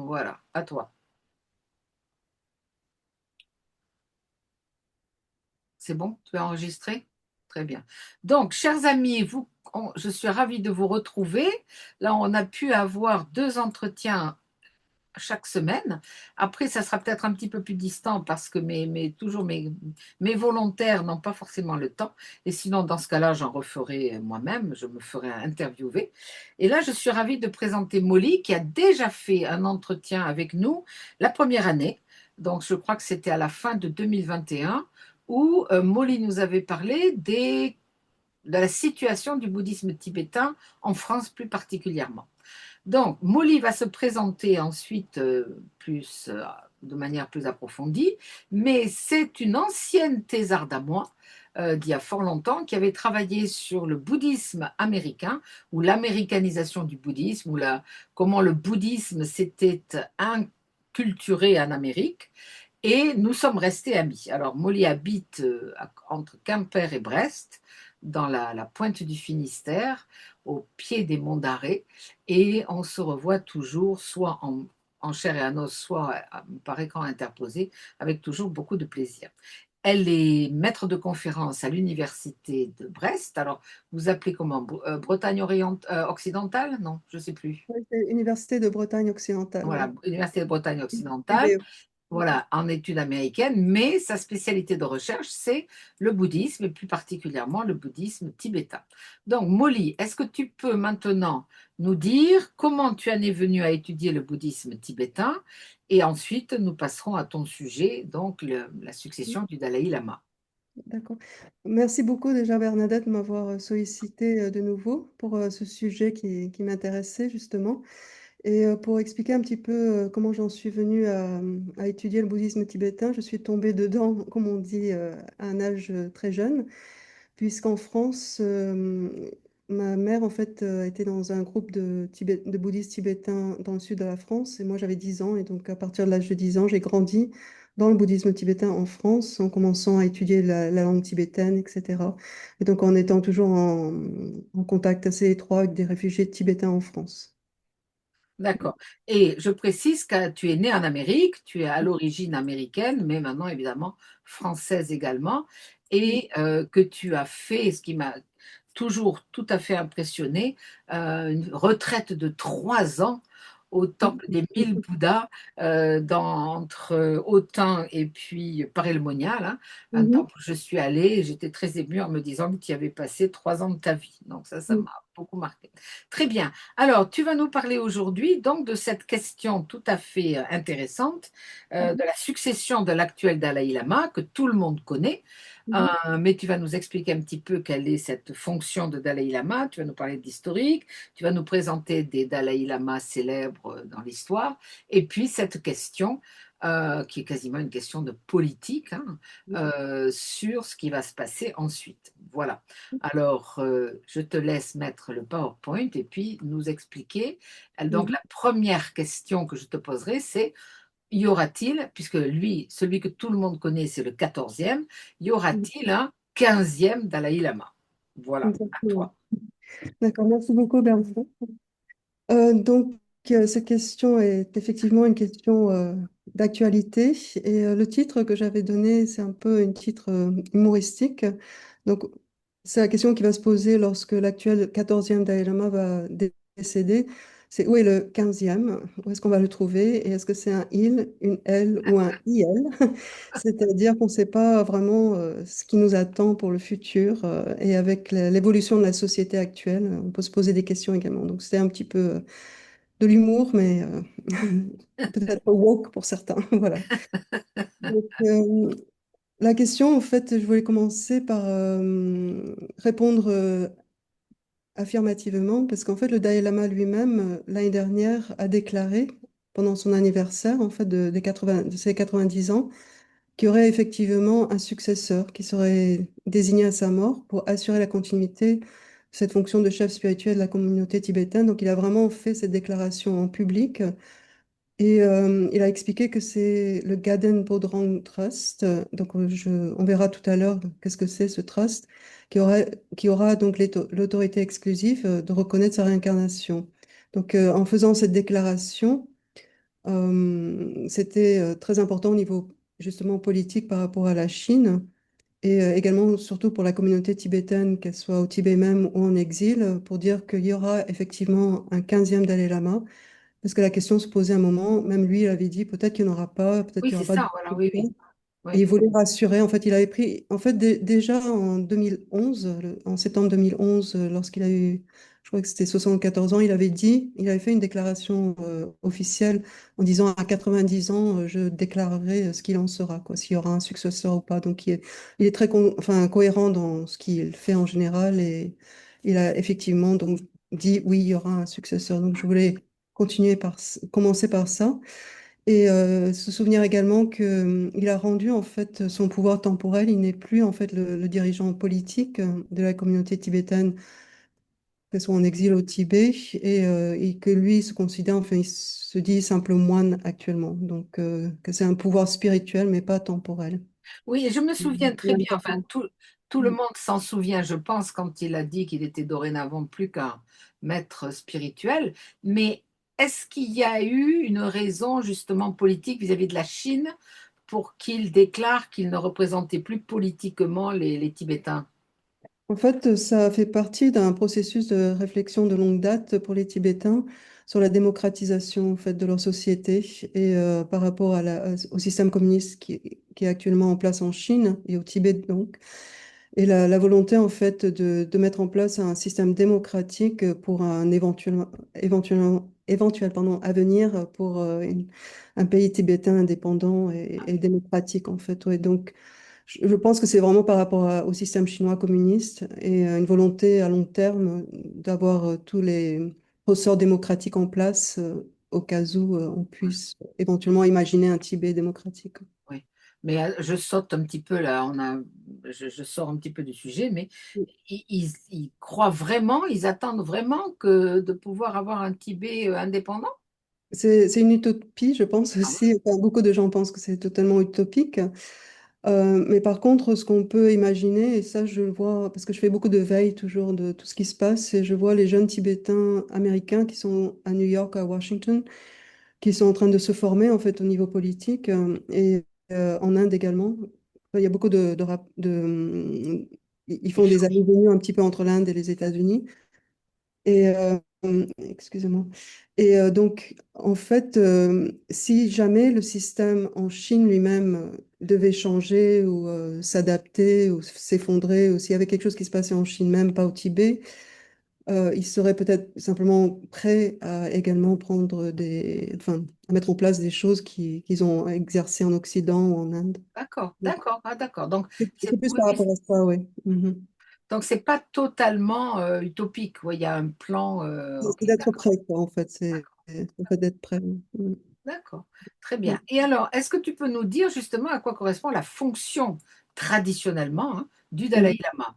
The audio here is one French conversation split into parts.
Voilà, à toi. C'est bon? Tu as enregistré? Très bien. Donc, chers amis, je suis ravie de vous retrouver. Là, on a pu avoir deux entretiens chaque semaine. Après, ça sera peut-être un petit peu plus distant parce que toujours mes volontaires n'ont pas forcément le temps. Et sinon, dans ce cas-là, j'en referai moi-même. Je me ferai interviewer. Et là, je suis ravie de présenter Molly qui a déjà fait un entretien avec nous la première année. Donc, je crois que c'était à la fin de 2021 où Molly nous avait parlé de la situation du bouddhisme tibétain en France plus particulièrement. Donc, Molly va se présenter ensuite de manière plus approfondie, mais c'est une ancienne thésarde à moi d'il y a fort longtemps qui avait travaillé sur le bouddhisme américain ou l'américanisation du bouddhisme ou comment le bouddhisme s'était inculturé en Amérique. Et nous sommes restés amis. Alors, Molly habite entre Quimper et Brest, dans la pointe du Finistère, au pied des monts d'Arrée. Et on se revoit toujours, soit en chair et en os, soit par écran interposé, avec toujours beaucoup de plaisir. Elle est maître de conférence à l'université de Brest. Alors, vous appelez comment? Bretagne occidentale? Non, je ne sais plus. Oui, c'est Université de Bretagne occidentale, Voilà, oui. Université de Bretagne occidentale. UBE. Voilà, en études américaines, mais sa spécialité de recherche, c'est le bouddhisme, et plus particulièrement le bouddhisme tibétain. Donc, Molly, est-ce que tu peux maintenant nous dire comment tu en es venue à étudier le bouddhisme tibétain? Et ensuite, nous passerons à ton sujet, donc la succession du Dalai Lama. D'accord. Merci beaucoup déjà Bernadette de m'avoir sollicité de nouveau pour ce sujet qui m'intéressait justement. Et pour expliquer un petit peu comment j'en suis venue à étudier le bouddhisme tibétain, je suis tombée dedans, comme on dit, à un âge très jeune, puisqu'en France, ma mère en fait était dans un groupe de bouddhistes tibétains dans le sud de la France, et moi j'avais 10 ans, et donc à partir de l'âge de 10 ans, j'ai grandi dans le bouddhisme tibétain en France, en commençant à étudier la langue tibétaine, etc. Et donc en étant toujours en contact assez étroit avec des réfugiés tibétains en France. D'accord. Et je précise que tu es née en Amérique, tu es à l'origine américaine, mais maintenant évidemment française également, et que tu as fait, ce qui m'a toujours tout à fait impressionné, une retraite de 3 ans au temple des mille Bouddhas, entre Autun et puis Paray-le-Monial, hein, un Mhm. temple où je suis allée, et j'étais très émue en me disant que tu y avais passé 3 ans de ta vie. Donc ça Mhm. m'a beaucoup marqué. Très bien. Alors, tu vas nous parler aujourd'hui donc de cette question tout à fait intéressante de la succession de l'actuel Dalai Lama que tout le monde connaît. Mhm. Mais tu vas nous expliquer un petit peu quelle est cette fonction de Dalai Lama. Tu vas nous parler d'historique. Tu vas nous présenter des Dalai Lama célèbres dans l'histoire. Et puis cette question qui est quasiment une question de politique, hein, sur ce qui va se passer ensuite. Voilà. Alors, je te laisse mettre le PowerPoint et puis nous expliquer. Donc, Mhm. la première question que je te poserai, c'est, y aura-t-il, puisque lui, celui que tout le monde connaît, c'est le 14e, y Mhm. aura-t-il un 15e Dalai Lama? Voilà, à Exactement. toi. D'accord, merci beaucoup, Bernadette. Donc, cette question est effectivement une question d'actualité. Et le titre que j'avais donné, c'est un peu un titre humoristique. Donc, c'est la question qui va se poser lorsque l'actuel 14e Dalai Lama va décéder. C'est où est le 15e? Où est-ce qu'on va le trouver? Et est-ce que c'est un il, une elle ou un IL? C'est-à-dire qu'on ne sait pas vraiment ce qui nous attend pour le futur. Et avec l'évolution de la société actuelle, on peut se poser des questions également. Donc, c'est un petit peu de l'humour, mais peut-être woke pour certains. Voilà. Donc, la question, en fait, je voulais commencer par répondre affirmativement, parce qu'en fait, le Dalai Lama lui-même, l'année dernière, a déclaré, pendant son anniversaire, en fait, de ses 90 ans, qu'il y aurait effectivement un successeur qui serait désigné à sa mort pour assurer la continuité de cette fonction de chef spirituel de la communauté tibétaine. Donc, il a vraiment fait cette déclaration en public. Et il a expliqué que c'est le Gaden Bodhrang Trust. Donc, on verra tout à l'heure qu'est-ce que c'est ce trust, qui aura donc l'autorité exclusive de reconnaître sa réincarnation. Donc, en faisant cette déclaration, C'était très important au niveau justement politique par rapport à la Chine et également surtout pour la communauté tibétaine, qu'elle soit au Tibet même ou en exil, pour dire qu'il y aura effectivement un 15e Dalai Lama. Parce que la question se posait un moment, même lui, il avait dit peut-être qu'il n'y en aura pas, peut-être Oui, qu'il n'y c'est aura pas de ça, voilà, oui, oui, et il oui. voulait rassurer. En fait, il avait pris, en fait, déjà en 2011, en septembre 2011, lorsqu'il a eu, je crois que c'était 74 ans, il avait dit, il avait fait une déclaration officielle en disant à 90 ans, je déclarerai ce qu'il en sera, quoi, s'il y aura un successeur ou pas. Donc, il est très enfin, cohérent dans ce qu'il fait en général et il a effectivement donc dit oui, il y aura un successeur. Donc, je voulais commencer par ça. Et se souvenir également qu'il a rendu en fait son pouvoir temporel. Il n'est plus en fait le dirigeant politique de la communauté tibétaine, qu'elle soit en exil au Tibet, et que lui se considère, enfin, il se dit simple moine actuellement. Donc que c'est un pouvoir spirituel, mais pas temporel. Oui, et je me souviens très bien, enfin, tout le Mm. monde s'en souvient, je pense, quand il a dit qu'il était dorénavant plus qu'un maître spirituel, mais est-ce qu'il y a eu une raison justement politique vis-à-vis de la Chine pour qu'il déclare qu'il ne représentait plus politiquement les Tibétains? En fait, ça fait partie d'un processus de réflexion de longue date pour les Tibétains sur la démocratisation en fait, de leur société et par rapport au système communiste qui est actuellement en place en Chine et au Tibet donc. Et la volonté en fait de mettre en place un système démocratique pour un éventuel pardon, avenir pour un pays tibétain indépendant et démocratique en fait. Ouais. Donc, je pense que c'est vraiment par rapport au système chinois communiste et une volonté à long terme d'avoir tous les ressorts démocratiques en place au cas où on puisse éventuellement imaginer un Tibet démocratique. Oui, mais je saute un petit peu là, je sors un petit peu du sujet, mais ils croient vraiment, ils attendent vraiment que de pouvoir avoir un Tibet indépendant? C'est une utopie, je pense Ah aussi. Enfin, beaucoup de gens pensent que c'est totalement utopique. Mais par contre, ce qu'on peut imaginer, et ça je le vois, parce que je fais beaucoup de veille toujours de tout ce qui se passe, et je vois les jeunes Tibétains américains qui sont à New York, à Washington, qui sont en train de se former en fait au niveau politique, et en Inde également. Enfin, il y a beaucoup ils font des oui. allées-venues un petit peu entre l'Inde et les États-Unis. Et excusez-moi. Et donc, en fait, si jamais le système en Chine lui-même devait changer ou s'adapter ou s'effondrer, ou s'il y avait quelque chose qui se passait en Chine même, pas au Tibet, il serait peut-être simplement prêt à également enfin, à mettre en place des choses qu'ils ont exercées en Occident ou en Inde. D'accord, d'accord, ah, d'accord. Donc, C'est plus oui, par oui, rapport à ça, oui. Mhm. donc c'est pas totalement utopique. Oui, il y a un plan. Ok, C'est d'être d'accord, prêt, quoi, en fait. C'est le fait d'être prêt. Mhm. d'accord, très bien. Et alors, est-ce que tu peux nous dire justement à quoi correspond la fonction traditionnellement hein, du Dalai Mhm. Lama?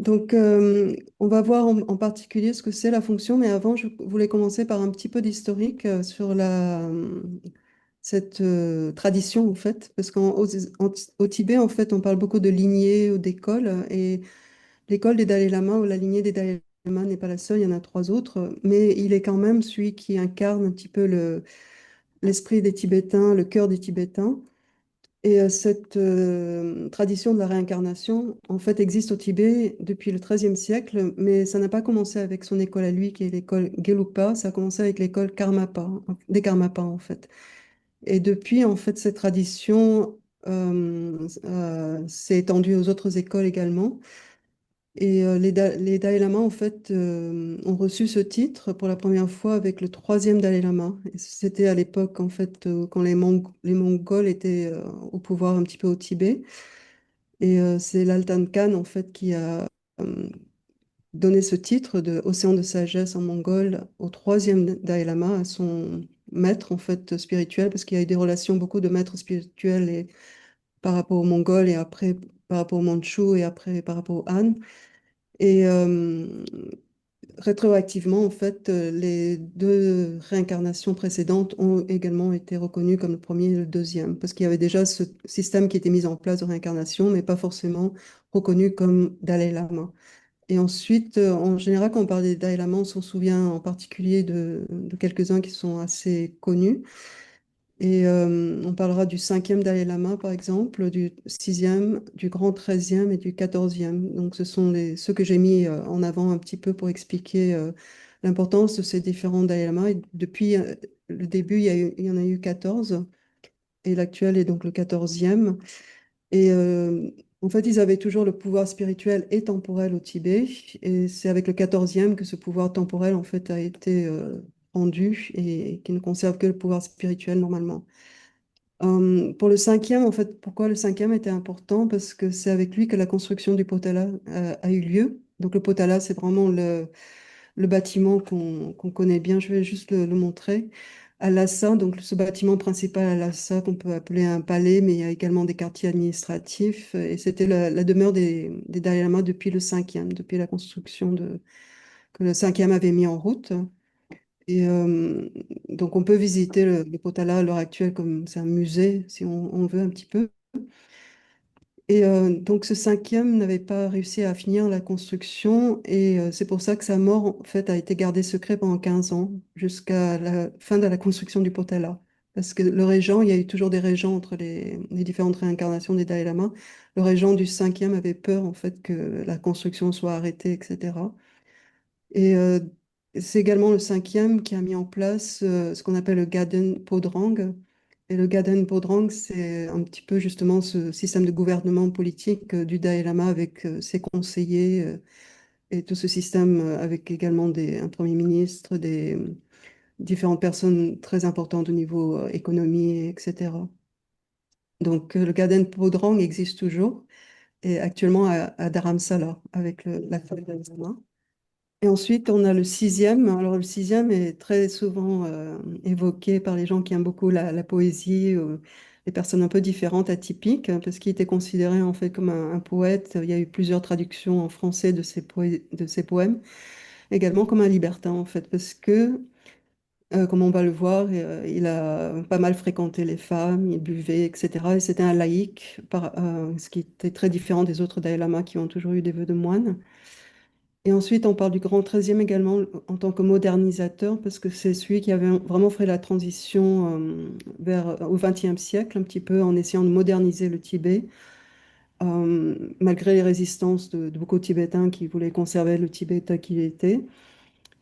Donc, on va voir en particulier ce que c'est la fonction, mais avant, je voulais commencer par un petit peu d'historique sur cette tradition, en fait, parce au Tibet, en fait, on parle beaucoup de lignée ou d'école, et l'école des Dalai Lama ou la lignée des Dalai Lama n'est pas la seule, il y en a trois autres, mais il est quand même celui qui incarne un petit peu l'esprit des Tibétains, le cœur des Tibétains. Et cette tradition de la réincarnation, en fait, existe au Tibet depuis le XIIIe siècle, mais ça n'a pas commencé avec son école à lui, qui est l'école Gelugpa, ça a commencé avec l'école Karmapa, des Karmapas, en fait. Et depuis, en fait, cette tradition s'est étendue aux autres écoles également. Et les Dalai Lama, en fait, ont reçu ce titre pour la première fois avec le troisième Dalai Lama. Et c'était à l'époque, en fait, quand les Mongols étaient au pouvoir un petit peu au Tibet. Et c'est l'Altan Khan, en fait, qui a euh, donné ce titre de Océan de sagesse en mongol au troisième Dalai Lama, à son maître, en fait, spirituel, parce qu'il y a eu des relations, beaucoup de maîtres spirituels et, par rapport aux Mongols et après par rapport aux Mandchous et après par rapport aux Han. Et rétroactivement, en fait, les deux réincarnations précédentes ont également été reconnues comme le premier et le deuxième, parce qu'il y avait déjà ce système qui était mis en place de réincarnation, mais pas forcément reconnu comme Dalai Lama. Et ensuite, en général, quand on parle des Dalai Lama, on s'en souvient en particulier de quelques-uns qui sont assez connus. Et on parlera du cinquième Dalai Lama, par exemple, du sixième, du grand treizième et du quatorzième. Donc, ce sont ceux que j'ai mis en avant un petit peu pour expliquer l'importance de ces différents Dalai Lama. Et depuis le début, il y en a eu 14, et l'actuel est donc le quatorzième. Et en fait, ils avaient toujours le pouvoir spirituel et temporel au Tibet. Et c'est avec le quatorzième que ce pouvoir temporel, en fait, a été rendu et qui ne conserve que le pouvoir spirituel normalement. Pour le cinquième, en fait, pourquoi le cinquième était important? Parce que c'est avec lui que la construction du Potala a eu lieu. Donc le Potala, c'est vraiment le bâtiment qu'on connaît bien. Je vais juste le montrer. À Lhasa, donc ce bâtiment principal à Lhasa, qu'on peut appeler un palais, mais il y a également des quartiers administratifs. Et c'était la demeure des Dalai Lama depuis le cinquième, depuis la construction que le cinquième avait mis en route. Et donc, on peut visiter le Potala à l'heure actuelle comme c'est un musée, si on veut un petit peu. Et donc, ce cinquième n'avait pas réussi à finir la construction. Et c'est pour ça que sa mort, en fait, a été gardée secrète pendant 15 ans, jusqu'à la fin de la construction du Potala. Parce que le régent, il y a eu toujours des régents entre les différentes réincarnations des Dalai Lama. Le régent du cinquième avait peur, en fait, que la construction soit arrêtée, etc. Et c'est également le cinquième qui a mis en place ce qu'on appelle le Gaden Podrang. Et le Gaden Podrang, c'est un petit peu justement ce système de gouvernement politique du Dalai Lama avec ses conseillers et tout ce système avec également un premier ministre, des différentes personnes très importantes au niveau économie, etc. Donc le Gaden Podrang existe toujours et actuellement à Dharamsala avec la famille Dalai Lama. Et ensuite, on a le sixième. Alors, le sixième est très souvent évoqué par les gens qui aiment beaucoup la poésie, les personnes un peu différentes, atypiques, parce qu'il était considéré en fait comme un poète. Il y a eu plusieurs traductions en français de ses poèmes, également comme un libertin en fait, parce que, comme on va le voir, il a pas mal fréquenté les femmes, il buvait, etc. Et c'était un laïc, ce qui était très différent des autres Dalai Lama qui ont toujours eu des vœux de moine. Et ensuite, on parle du grand treizième également en tant que modernisateur, parce que c'est celui qui avait vraiment fait la transition au XXe siècle, un petit peu en essayant de moderniser le Tibet, malgré les résistances de beaucoup de Tibétains qui voulaient conserver le Tibet tel qu'il était.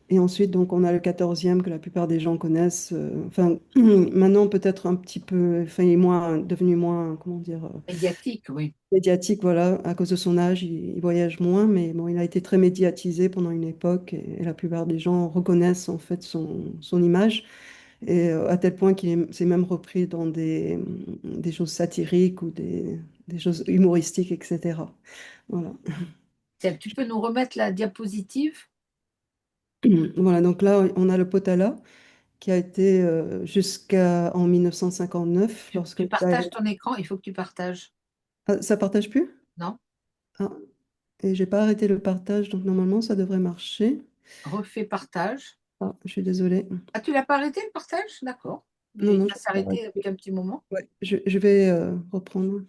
Et ensuite, donc, on a le quatorzième que la plupart des gens connaissent. Enfin, maintenant, peut-être un petit peu, enfin, il est devenu moins, comment dire, Médiatique, oui. médiatique, voilà, à cause de son âge, il voyage moins, mais bon, il a été très médiatisé pendant une époque et la plupart des gens reconnaissent en fait son image et à tel point s'est même repris dans des choses satiriques ou des choses humoristiques, etc. Voilà. Tiens, tu peux nous remettre la diapositive? Voilà, donc là, on a le Potala qui a été jusqu'en 1959 lorsque Tu partages ton écran, il faut que tu partages. Ah, ça partage plus? Non? Ah, et j'ai pas arrêté le partage, donc normalement ça devrait marcher. Refais partage. Ah, je suis désolée. Ah, tu l'as pas arrêté le partage? D'accord. Non, Mais non, ça je s'est peux arrêté arrêter. depuis un petit moment. Ouais, je vais reprendre.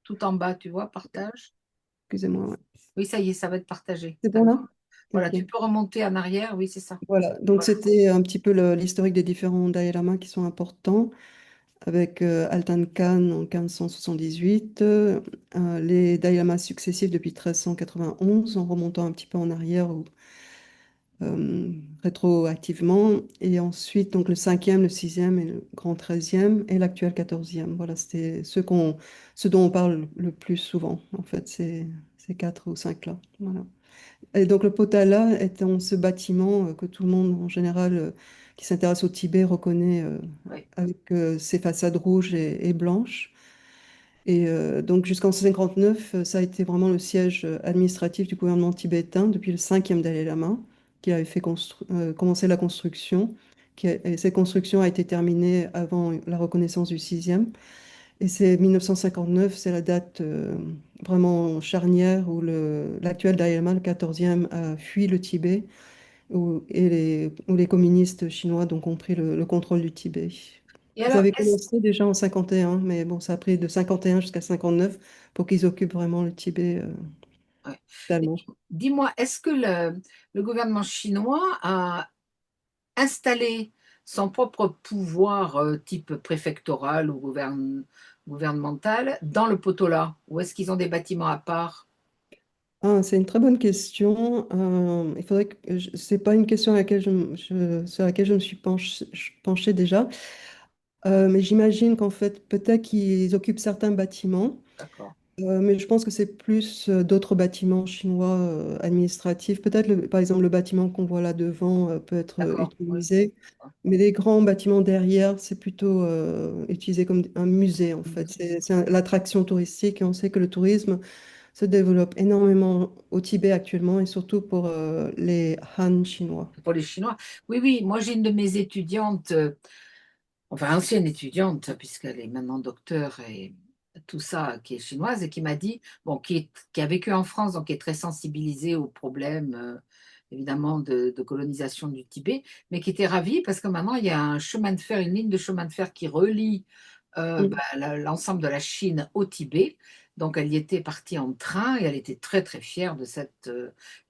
Tout en bas, tu vois, partage. Excusez-moi. Ouais. Oui, ça y est, ça va être partagé. C'est bon D'accord. là? Voilà, Ok. tu peux remonter en arrière. Oui, c'est ça. Voilà. Donc Voilà. c'était un petit peu l'historique des différents Dalai Lama qui sont importants, avec Altan Khan en 1578, les Dalai Lamas successifs depuis 1391, en remontant un petit peu en arrière euh, rétroactivement, et ensuite donc le cinquième, le sixième et le grand treizième et l'actuel quatorzième. Voilà, c'était ce dont on parle le plus souvent, en fait, ces quatre ou cinq là. Voilà. Et donc le Potala étant ce bâtiment que tout le monde en général qui s'intéresse au Tibet reconnaît Oui. avec ses façades rouges et blanches. Et donc jusqu'en 59, ça a été vraiment le siège administratif du gouvernement tibétain depuis le cinquième Dalai Lama, qui avait fait commencer la construction. Et cette construction a été terminée avant la reconnaissance du sixième. Et c'est 1959, c'est la date vraiment charnière où l'actuel Dalai Lama, le quatorzième, a fui le Tibet, où les communistes chinois donc, ont pris le contrôle du Tibet. Et Ils alors, avaient commencé déjà en 51, mais bon, ça a pris de 51 jusqu'à 59 pour qu'ils occupent vraiment le Tibet. ouais. Et Tellement. dis-moi, est-ce que le gouvernement chinois a installé son propre pouvoir type préfectoral ou gouvernemental dans le Potola? Ou est-ce qu'ils ont des bâtiments à part? Ah, c'est une très bonne question. Il faudrait que c'est pas une question à laquelle sur laquelle je me suis penchée déjà. Mais j'imagine qu'en fait, peut-être qu'ils occupent certains bâtiments. D'accord, Mais je pense que c'est plus d'autres bâtiments chinois administratifs. Peut-être, par exemple, le bâtiment qu'on voit là devant peut être d'accord, oui. utilisé. Mais les grands bâtiments derrière, c'est plutôt utilisé comme un musée, en fait. C'est l'attraction touristique et on sait que le tourisme se développe énormément au Tibet actuellement et surtout pour les Han chinois. Pour les Chinois. Oui, oui, moi j'ai une de mes étudiantes, enfin ancienne étudiante, puisqu'elle est maintenant docteur et tout ça, qui est chinoise, et qui m'a dit, bon, qui a vécu en France, donc qui est très sensibilisée aux problèmes, évidemment, de colonisation du Tibet, mais qui était ravie parce que maintenant il y a un chemin de fer, une ligne de chemin de fer qui relie Mm, l'ensemble de la Chine au Tibet. Donc, elle y était partie en train et elle était très, très fière de cette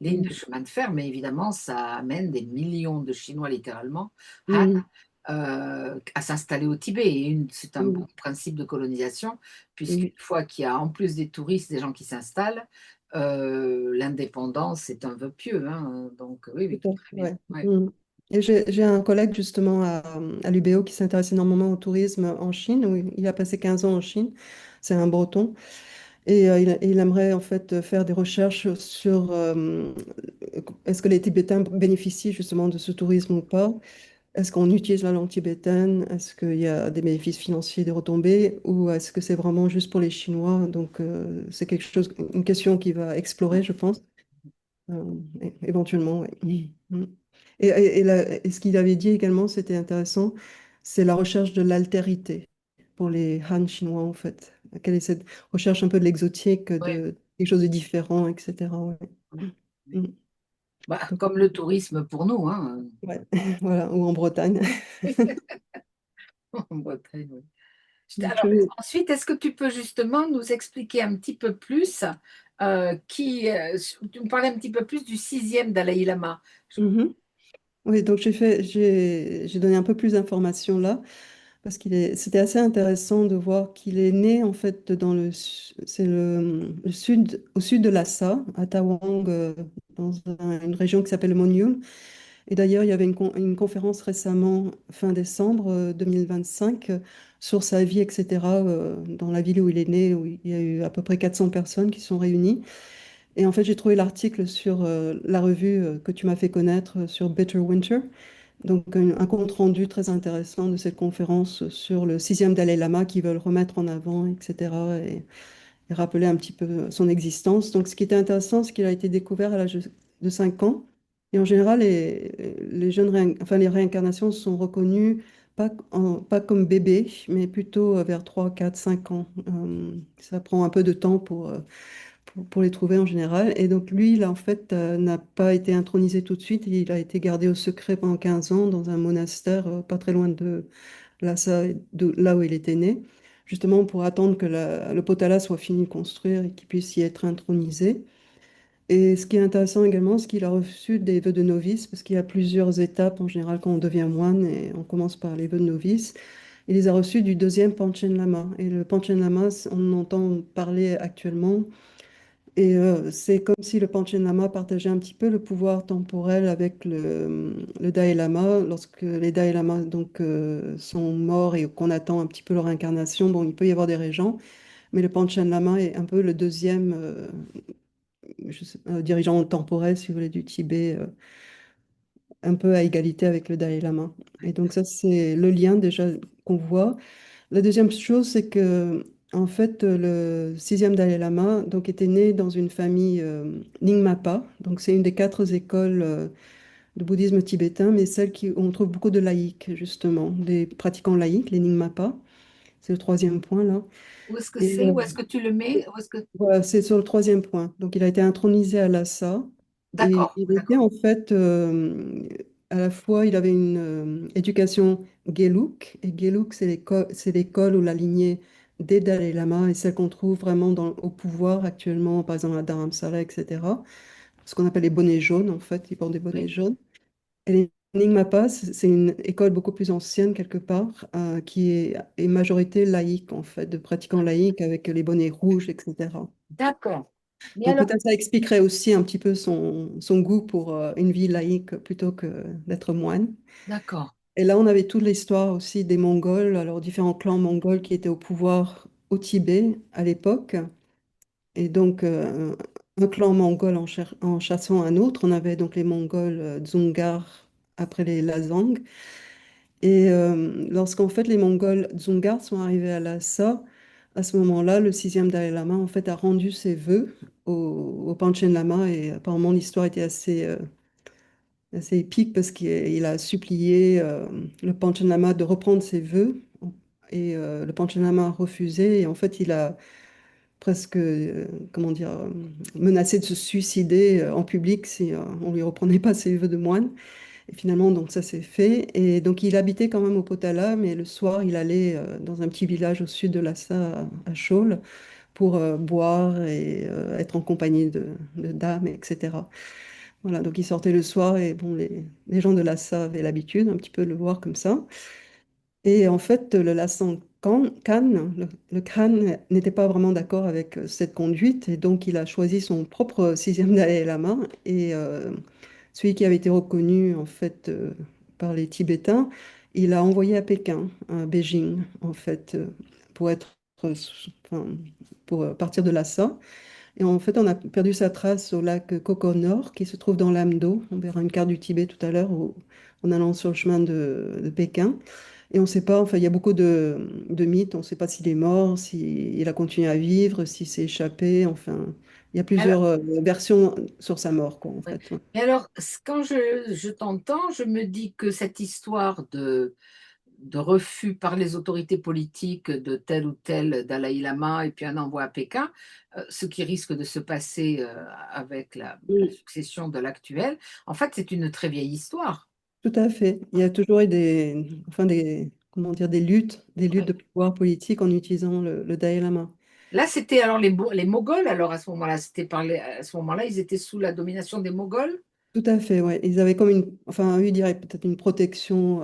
ligne de mm, chemin de fer. Mais évidemment, ça amène des millions de Chinois, littéralement, mm, à s'installer au Tibet. Et c'est un bon mm, principe de colonisation, puisqu'une mm. fois qu'il y a en plus des touristes, des gens qui s'installent, l'indépendance est un vœu pieux, hein. Donc, oui, oui, Tout tout à très fait, bien. ouais. Ouais. Mm. Et j'ai un collègue justement à l'UBO qui s'intéresse énormément au tourisme en Chine, où il a passé 15 ans en Chine. C'est un Breton. Et il aimerait en fait faire des recherches sur est-ce que les Tibétains bénéficient justement de ce tourisme ou pas? Est-ce qu'on utilise la langue tibétaine? Est-ce qu'il y a des bénéfices financiers, des retombées? Ou est-ce que c'est vraiment juste pour les Chinois? Donc c'est quelque chose, une question qu'il va explorer, je pense. Éventuellement, oui. Mm. Et ce qu'il avait dit également, c'était intéressant, c'est la recherche de l'altérité pour les Han chinois, en fait. Quelle est cette recherche un peu de l'exotique, Ouais, de quelque chose de différent, etc. Ouais. ouais, ouais. Mm. Bah, Donc, comme le tourisme pour nous, hein. ouais. Voilà, ou en Bretagne. En Bretagne, oui. Donc, Alors, ensuite, est-ce que tu peux justement nous expliquer un petit peu plus tu me parlais un petit peu plus du sixième Dalai Lama. mhm. Oui, donc j'ai donné un peu plus d'informations là. Parce c'était assez intéressant de voir qu'il est né en fait c'est le sud, au sud de Lhasa, à Tawang, dans une région qui s'appelle Monyul. Et d'ailleurs, il y avait une conférence récemment, fin décembre 2025, sur sa vie, etc., dans la ville où il est né, où il y a eu à peu près 400 personnes qui sont réunies. Et en fait, j'ai trouvé l'article sur la revue que tu m'as fait connaître sur Better Winter. Donc, un compte rendu très intéressant de cette conférence sur le sixième Dalai Lama qu'ils veulent remettre en avant, etc. Et rappeler un petit peu son existence. Donc, ce qui était intéressant, c'est qu'il a été découvert à l'âge de 5 ans. Et en général, les jeunes enfin, les réincarnations sont reconnues pas comme bébés, mais plutôt vers 3 4 5 ans. Ça prend un peu de temps pour les trouver en général. Et donc lui, là, en fait, n'a pas été intronisé tout de suite. Il a été gardé au secret pendant 15 ans dans un monastère pas très loin de là où il était né, justement pour attendre que le potala soit fini de construire et qu'il puisse y être intronisé. Et ce qui est intéressant également, c'est qu'il a reçu des vœux de novice, parce qu'il y a plusieurs étapes en général quand on devient moine, et on commence par les vœux de novice. Il les a reçus du deuxième Panchen Lama. Et le Panchen Lama, on en entend parler actuellement et c'est comme si le Panchen Lama partageait un petit peu le pouvoir temporel avec le Dalai Lama. Lorsque les Dalai Lamas donc, sont morts et qu'on attend un petit peu leur incarnation, bon, il peut y avoir des régents, mais le Panchen Lama est un peu le deuxième dirigeant temporel, si vous voulez, du Tibet, un peu à égalité avec le Dalai Lama. Et donc ça, c'est le lien déjà qu'on voit. La deuxième chose, c'est que, en fait, le sixième Dalai Lama donc, était né dans une famille Nyingmapa. Donc, c'est une des quatre écoles de bouddhisme tibétain, mais celle où on trouve beaucoup de laïcs, justement, des pratiquants laïcs, les Nyingmapa. C'est le troisième point, là. Où est-ce que Et c'est? Où est-ce que tu le mets? Où est-ce que... voilà, c'est sur le troisième point. Donc, il a été intronisé à Lhasa. Et D'accord, il était, d'accord. en fait, à la fois, il avait une éducation Gelug. Et Gelug, c'est l'école ou la lignée des Dalai Lama et celles qu'on trouve vraiment au pouvoir actuellement, par exemple à Dharamsala, etc. Ce qu'on appelle les bonnets jaunes, en fait, ils portent des bonnets Oui. jaunes. Et les Nyingma Pass, c'est une école beaucoup plus ancienne quelque part, qui est majorité laïque, en fait, de pratiquants laïcs avec les bonnets rouges, etc. D'accord. Mais Donc alors, peut-être ça expliquerait aussi un petit peu son goût pour une vie laïque plutôt que d'être moine. d'accord. Et là, on avait toute l'histoire aussi des Mongols, alors différents clans mongols qui étaient au pouvoir au Tibet à l'époque. Et donc, un clan mongol en chassant un autre, on avait donc les Mongols Dzungar après les Lazang. Et lorsqu'en fait les Mongols Dzungar sont arrivés à Lhasa, à ce moment-là, le sixième Dalai Lama en fait a rendu ses vœux au Panchen Lama et apparemment l'histoire était assez épique parce qu'il a supplié le Panchen Lama de reprendre ses vœux et le Panchen Lama a refusé et en fait il a presque comment dire menacé de se suicider en public si on lui reprenait pas ses vœux de moine. Et finalement, donc ça s'est fait. Et donc il habitait quand même au Potala, mais le soir, il allait dans un petit village au sud de Lhasa, à Chaulnes, pour boire et être en compagnie de dames, etc. Voilà, donc il sortait le soir et bon, les gens de Lhasa avaient l'habitude un petit peu de le voir comme ça. Et en fait, le Lassang Khan, le Khan n'était pas vraiment d'accord avec cette conduite et donc il a choisi son propre sixième Dalai Lama et celui qui avait été reconnu en fait par les Tibétains, il a envoyé à Pékin, à Beijing en fait, pour être, enfin, pour partir de Lhasa. Et en fait, on a perdu sa trace au lac Koko Nord, qui se trouve dans l'Amdo. On verra une carte du Tibet tout à l'heure en allant sur le chemin de Pékin. Et on ne sait pas, enfin, il y a beaucoup de mythes. On ne sait pas s'il est mort, s'il a continué à vivre, s'il s'est échappé. Enfin, il y a Alors, plusieurs versions sur sa mort, quoi, en ouais. fait. Ouais. Mais alors, quand je t'entends, je me dis que cette histoire de refus par les autorités politiques de tel ou tel Dalai Lama et puis un envoi à Pékin, ce qui risque de se passer avec la Oui, succession de l'actuel, en fait, c'est une très vieille histoire. tout à fait. Il y a toujours eu enfin comment dire, des luttes Ouais. de pouvoir politique en utilisant le Dalai Lama. Là, c'était alors les Moghols, alors à ce moment-là, à ce moment-là, ils étaient sous la domination des Moghols. Tout à fait, ouais. Ils avaient comme enfin, eux, ils diraient peut-être une protection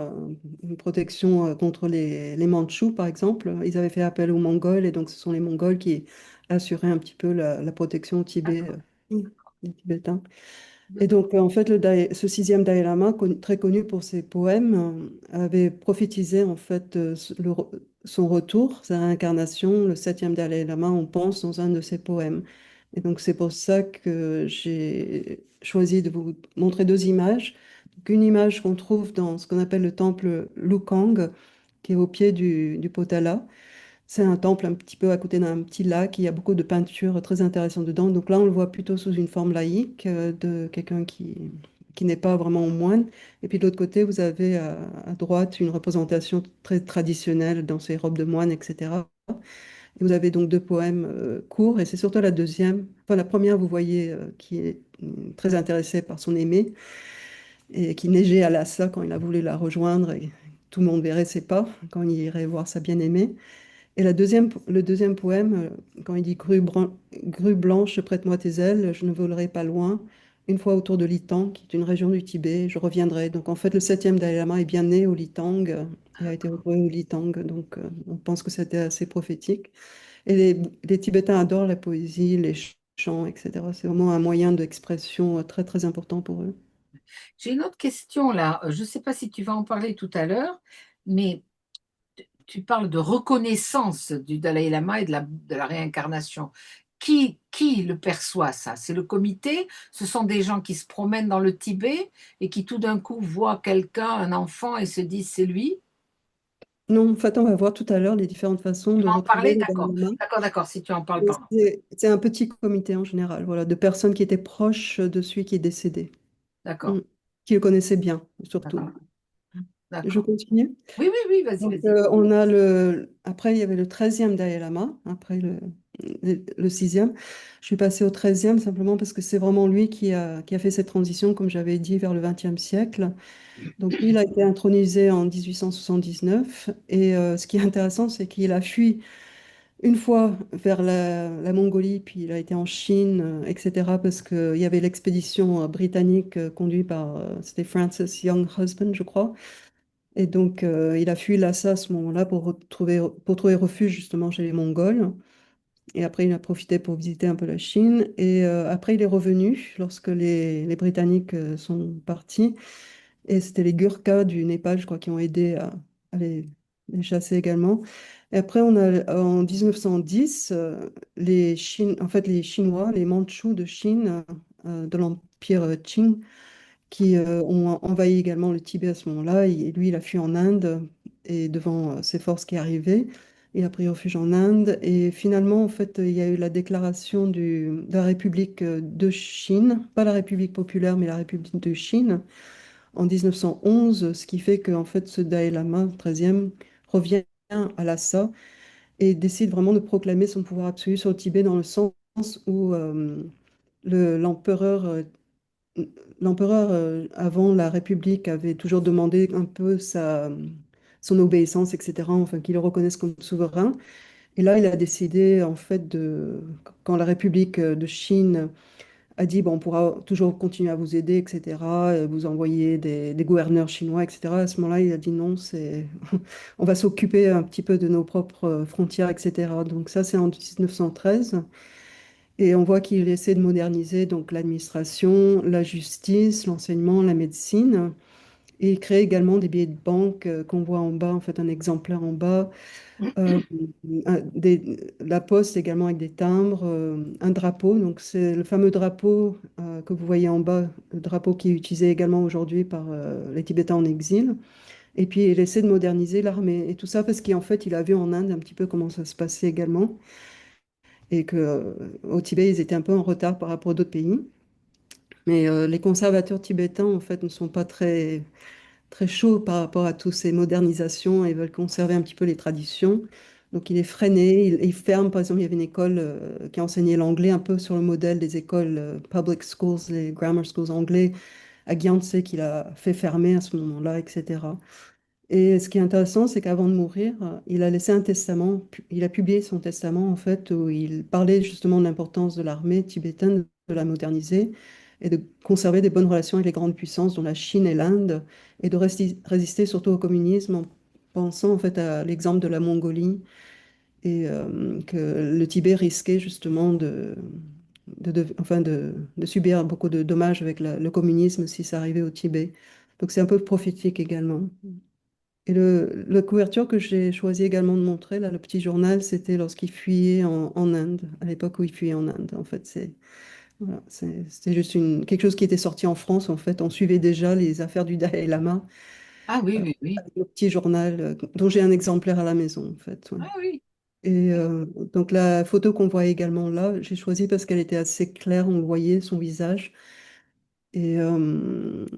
contre les Mandchous, par exemple. Ils avaient fait appel aux Mongols, et donc ce sont les Mongols qui assuraient un petit peu la protection au Tibet, D'accord. des Tibétains. Et donc, en fait, ce sixième Dalai Lama, très connu pour ses poèmes, avait prophétisé, en fait, son retour, sa réincarnation, le septième Dalai Lama, on pense, dans un de ses poèmes. Et donc, c'est pour ça que j'ai choisi de vous montrer deux images. Donc, une image qu'on trouve dans ce qu'on appelle le temple Lukang, qui est au pied du Potala. C'est un temple un petit peu à côté d'un petit lac. Il y a beaucoup de peintures très intéressantes dedans. Donc là, on le voit plutôt sous une forme laïque de quelqu'un qui n'est pas vraiment moine. Et puis de l'autre côté, vous avez à droite une représentation très traditionnelle dans ses robes de moine, etc. Et vous avez donc deux poèmes courts. Et c'est surtout la deuxième. Enfin, la première, vous voyez, qui est très intéressée par son aimé et qui neigeait à Lhasa quand il a voulu la rejoindre. Et tout le monde verrait ses pas quand il irait voir sa bien-aimée. Et le deuxième poème, quand il dit grue blanche, prête-moi tes ailes, je ne volerai pas loin. Une fois autour de Litang, qui est une région du Tibet, je reviendrai. Donc en fait, le septième Dalai Lama est bien né au Litang et a été retrouvé au Litang. Donc on pense que c'était assez prophétique. Et les Tibétains adorent la poésie, les chants, etc. C'est vraiment un moyen d'expression très très important pour eux. J'ai une autre question là. Je ne sais pas si tu vas en parler tout à l'heure, mais tu parles de reconnaissance du Dalai Lama et de la réincarnation. Qui le perçoit ça? C'est le comité? Ce sont des gens qui se promènent dans le Tibet et qui tout d'un coup voient quelqu'un, un enfant, et se disent c'est lui? Non, en fait, on va voir tout à l'heure les différentes façons Tu de vas en retrouver parler? le Dalai D'accord. Lama. D'accord, d'accord. Si tu en parles, Et pardon. c'est un petit comité en général, voilà, de personnes qui étaient proches de celui qui est décédé, D'accord. Mm. Qui le connaissaient bien, surtout. D'accord. Je D'accord. continue. Oui, oui, oui, vas-y, Donc, vas-y. on a après, il y avait le treizième Dalai Lama, après le sixième. Je suis passée au treizième simplement parce que c'est vraiment lui qui a fait cette transition, comme j'avais dit, vers le XXe siècle. Donc, lui, il a été intronisé en 1879. Et ce qui est intéressant, c'est qu'il a fui une fois vers la Mongolie, puis il a été en Chine, etc., parce qu'il y avait l'expédition britannique conduite par, c'était Francis Young Husband, je crois. Et donc, il a fui Lhasa à ce moment-là pour trouver refuge justement chez les Mongols. Et après, il a profité pour visiter un peu la Chine. Et après, il est revenu lorsque les Britanniques sont partis. Et c'était les Gurkhas du Népal, je crois, qui ont aidé à les chasser également. Et après, on a, en 1910, en fait, les Chinois, les Mandchous de Chine, de l'Empire Qing, qui ont envahi également le Tibet à ce moment-là. Et lui, il a fui en Inde et devant ces forces qui arrivaient. Il a pris refuge en Inde. Et finalement, en fait, il y a eu la déclaration de la République de Chine, pas la République populaire, mais la République de Chine, en 1911, ce qui fait que en fait, ce Dalai Lama, le 13e, revient à Lhasa et décide vraiment de proclamer son pouvoir absolu sur le Tibet dans le sens où l'empereur avant la République, avait toujours demandé un peu son obéissance, etc., enfin, qu'il le reconnaisse comme souverain. Et là, il a décidé, en fait, quand la République de Chine a dit, bon, on pourra toujours continuer à vous aider, etc., vous envoyer des gouverneurs chinois, etc. À ce moment-là, il a dit non, on va s'occuper un petit peu de nos propres frontières, etc. Donc ça, c'est en 1913. Et on voit qu'il essaie de moderniser donc l'administration, la justice, l'enseignement, la médecine. Et il crée également des billets de banque qu'on voit en bas, en fait un exemplaire en bas. Euh, la poste également avec des timbres, un drapeau. Donc c'est le fameux drapeau que vous voyez en bas, le drapeau qui est utilisé également aujourd'hui par les Tibétains en exil. Et puis il essaie de moderniser l'armée. Et tout ça parce qu'en fait il a vu en Inde un petit peu comment ça se passait également. Et que, au Tibet, ils étaient un peu en retard par rapport à d'autres pays. Mais les conservateurs tibétains, en fait, ne sont pas très chauds par rapport à toutes ces modernisations et veulent conserver un petit peu les traditions. Donc, il est freiné, il ferme. Par exemple, il y avait une école qui enseignait l'anglais un peu sur le modèle des écoles public schools, les grammar schools anglais à Gyantse qu'il a fait fermer à ce moment-là, etc. Et ce qui est intéressant, c'est qu'avant de mourir, il a laissé un testament, il a publié son testament en fait, où il parlait justement de l'importance de l'armée tibétaine, de la moderniser et de conserver des bonnes relations avec les grandes puissances, dont la Chine et l'Inde, et de résister surtout au communisme en pensant en fait à l'exemple de la Mongolie et que le Tibet risquait justement de subir beaucoup de dommages avec le communisme si ça arrivait au Tibet. Donc c'est un peu prophétique également. Et la couverture que j'ai choisi également de montrer, là, le petit journal, c'était lorsqu'il fuyait en Inde, à l'époque où il fuyait en Inde. En fait, c'était juste quelque chose qui était sorti en France. En fait, on suivait déjà les affaires du Dalai Lama Ah oui, euh, oui, oui. avec le petit journal dont j'ai un exemplaire à la maison, en fait. Ouais. Ah oui. Et donc la photo qu'on voit également là, j'ai choisi parce qu'elle était assez claire, on voyait son visage. Et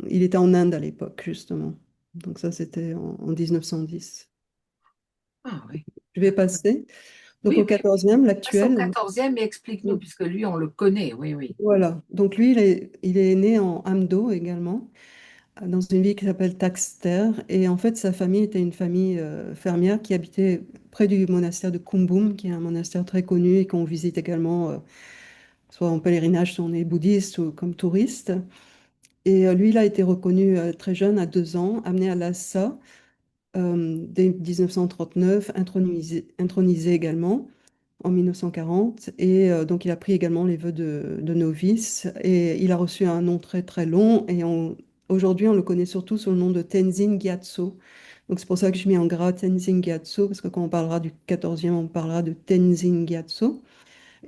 il était en Inde à l'époque, justement. Donc ça, c'était en 1910. Ah oui. Je vais passer. Donc Oui, au oui. 14e, Passe au l'actuel, 14e et explique-nous, puisque lui, on le connaît. Oui, oui. voilà. Donc lui, il est né en Amdo également, dans une ville qui s'appelle Taxter. Et en fait, sa famille était une famille fermière qui habitait près du monastère de Kumbum, qui est un monastère très connu et qu'on visite également, soit en pèlerinage si on est bouddhiste ou comme touriste. Et lui, il a été reconnu très jeune, à 2 ans, amené à Lhasa dès 1939, intronisé également en 1940. Et donc, il a pris également les vœux de novice. Et il a reçu un nom très, très long. Et aujourd'hui, on le connaît surtout sous le nom de Tenzin Gyatso. Donc, c'est pour ça que je mets en gras Tenzin Gyatso, parce que quand on parlera du 14e, on parlera de Tenzin Gyatso.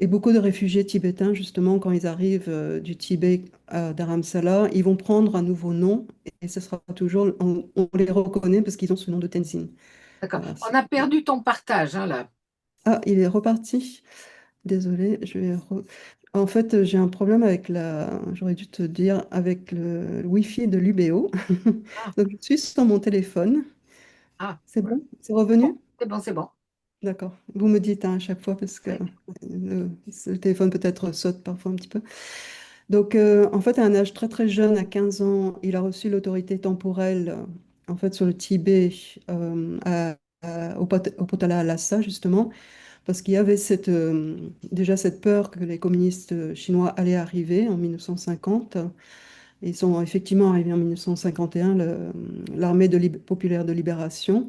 Et beaucoup de réfugiés tibétains, justement, quand ils arrivent du Tibet à Dharamsala, ils vont prendre un nouveau nom. Et ce sera toujours, on les reconnaît parce qu'ils ont ce nom de Tenzin. D'accord. Voilà. On a perdu ton partage, hein, là. Ah, il est reparti. Désolée, En fait, j'ai un problème avec j'aurais dû te dire, avec le Wi-Fi de l'UBO. Ah, Donc, je suis sur mon téléphone. ah. C'est bon? C'est Bon, revenu? c'est bon, c'est bon. D'accord. Vous me dites hein, à chaque fois parce que Oui. le téléphone peut-être saute parfois un petit peu. Donc, en fait, à un âge très très jeune, à 15 ans, il a reçu l'autorité temporelle en fait, sur le Tibet au Potala à Lhasa, justement, parce qu'il y avait déjà cette peur que les communistes chinois allaient arriver en 1950. Ils sont effectivement arrivés en 1951, l'armée populaire de libération.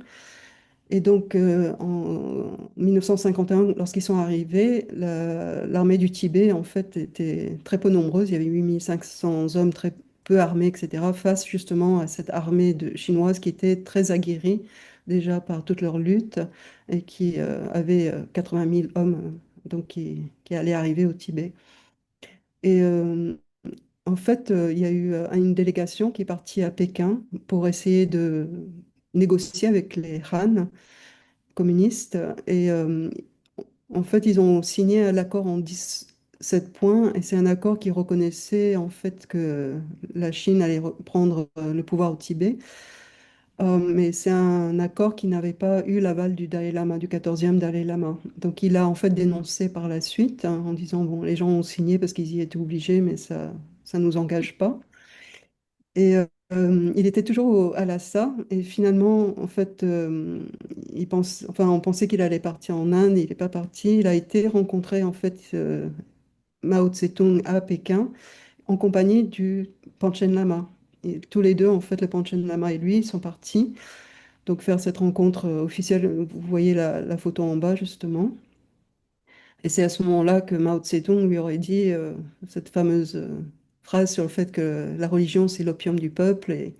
Et donc, en 1951, lorsqu'ils sont arrivés, l'armée du Tibet, en fait, était très peu nombreuse. Il y avait 8500 hommes très peu armés, etc., face justement à cette armée chinoise qui était très aguerrie déjà par toute leur lutte et qui avait 80 000 hommes donc qui allaient arriver au Tibet. Et en fait, il y a eu une délégation qui est partie à Pékin pour essayer de négocier avec les Han communistes. Et en fait, ils ont signé l'accord en 17 points, et c'est un accord qui reconnaissait en fait que la Chine allait reprendre le pouvoir au Tibet. Mais c'est un accord qui n'avait pas eu l'aval du Dalai Lama, du 14e Dalai Lama. Donc il a en fait dénoncé par la suite en disant, bon, les gens ont signé parce qu'ils y étaient obligés, mais ça nous engage pas. Et il était toujours à Lhasa. Et finalement, en fait, enfin, on pensait qu'il allait partir en Inde. Il n'est pas parti. Il a été rencontré, en fait, Mao Tse-tung à Pékin en compagnie du Panchen Lama. Et tous les deux, en fait, le Panchen Lama et lui, sont partis donc faire cette rencontre officielle. Vous voyez la photo en bas, justement. Et c'est à ce moment-là que Mao Tse-tung lui aurait dit cette fameuse phrase sur le fait que la religion, c'est l'opium du peuple et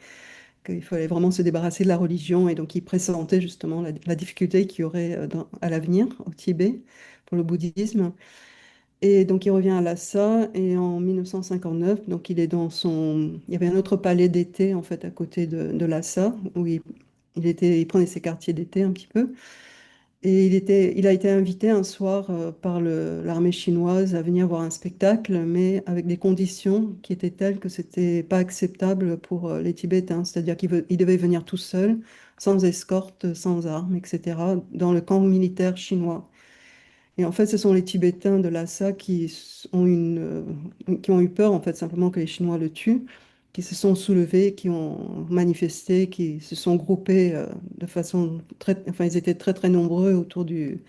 qu'il fallait vraiment se débarrasser de la religion. Et donc, il pressentait justement la difficulté qu'il y aurait à l'avenir au Tibet pour le bouddhisme. Et donc, il revient à Lhasa et en 1959, donc il est dans son... Il y avait un autre palais d'été, en fait, à côté de Lhasa, où il prenait ses quartiers d'été un petit peu. Et il a été invité un soir par l'armée chinoise à venir voir un spectacle, mais avec des conditions qui étaient telles que c'était pas acceptable pour les Tibétains. C'est-à-dire il devait venir tout seul, sans escorte, sans armes, etc., dans le camp militaire chinois. Et en fait, ce sont les Tibétains de Lhasa qui ont eu peur, en fait, simplement que les Chinois le tuent, qui se sont soulevés, qui ont manifesté, qui se sont groupés de façon très... Enfin, ils étaient très, très nombreux autour du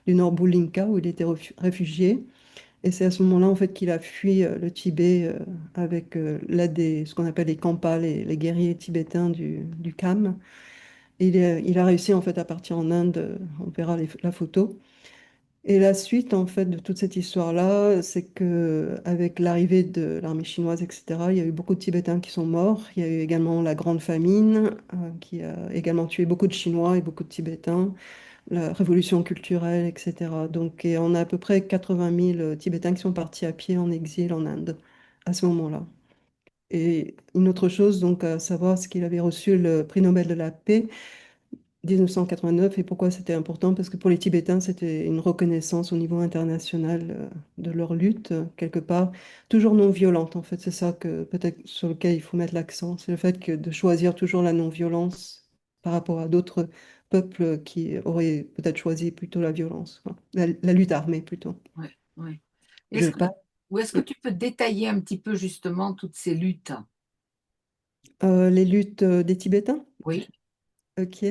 Nord Boulinka, où il était réfugié. Et c'est à ce moment-là, en fait, qu'il a fui le Tibet avec l'aide ce qu'on appelle les Khampas, les guerriers tibétains du Kham. Et il a réussi, en fait, à partir en Inde. On verra la photo. Et la suite, en fait, de toute cette histoire-là, c'est que avec l'arrivée de l'armée chinoise, etc., il y a eu beaucoup de Tibétains qui sont morts. Il y a eu également la Grande Famine, qui a également tué beaucoup de Chinois et beaucoup de Tibétains, la révolution culturelle, etc. Donc, et on a à peu près 80 000 Tibétains qui sont partis à pied en exil en Inde à ce moment-là. Et une autre chose, donc, à savoir, c'est qu'il avait reçu le prix Nobel de la paix 1989. Et pourquoi c'était important? Parce que pour les Tibétains, c'était une reconnaissance au niveau international de leur lutte, quelque part, toujours non violente. En fait, c'est ça que peut-être sur lequel il faut mettre l'accent. C'est le fait de choisir toujours la non-violence par rapport à d'autres peuples qui auraient peut-être choisi plutôt la violence, quoi. La lutte armée plutôt. Ouais, ouais. Je Est-ce que, pas. ou est-ce que tu peux détailler un petit peu justement toutes ces luttes? Les luttes des Tibétains? Oui, Ok,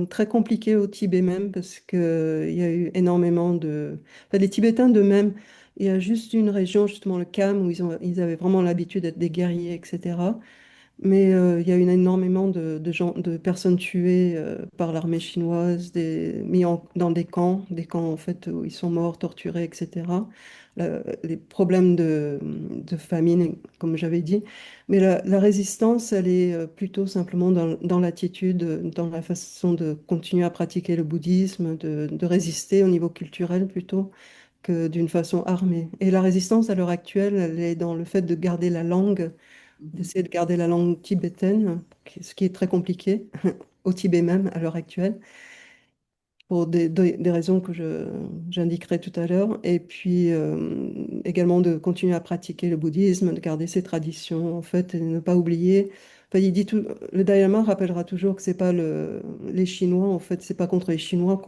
très compliqué au Tibet même parce que il y a eu énormément enfin, les Tibétains d'eux-mêmes, il y a juste une région, justement le Kham, où ils avaient vraiment l'habitude d'être des guerriers, etc. Mais il y a eu énormément de gens, de personnes tuées par l'armée chinoise, mis dans des camps en fait où ils sont morts, torturés, etc. Les problèmes de famine, comme j'avais dit. Mais la résistance, elle est plutôt simplement dans l'attitude, dans la façon de continuer à pratiquer le bouddhisme, de résister au niveau culturel plutôt que d'une façon armée. Et la résistance à l'heure actuelle, elle est dans le fait de garder la langue, mhm, d'essayer de garder la langue tibétaine, ce qui est très compliqué au Tibet même à l'heure actuelle, pour des raisons que j'indiquerai tout à l'heure. Et puis également de continuer à pratiquer le bouddhisme, de garder ses traditions, en fait, et ne pas oublier. Enfin, le Dalai Lama rappellera toujours que c'est pas les Chinois, en fait, c'est pas contre les Chinois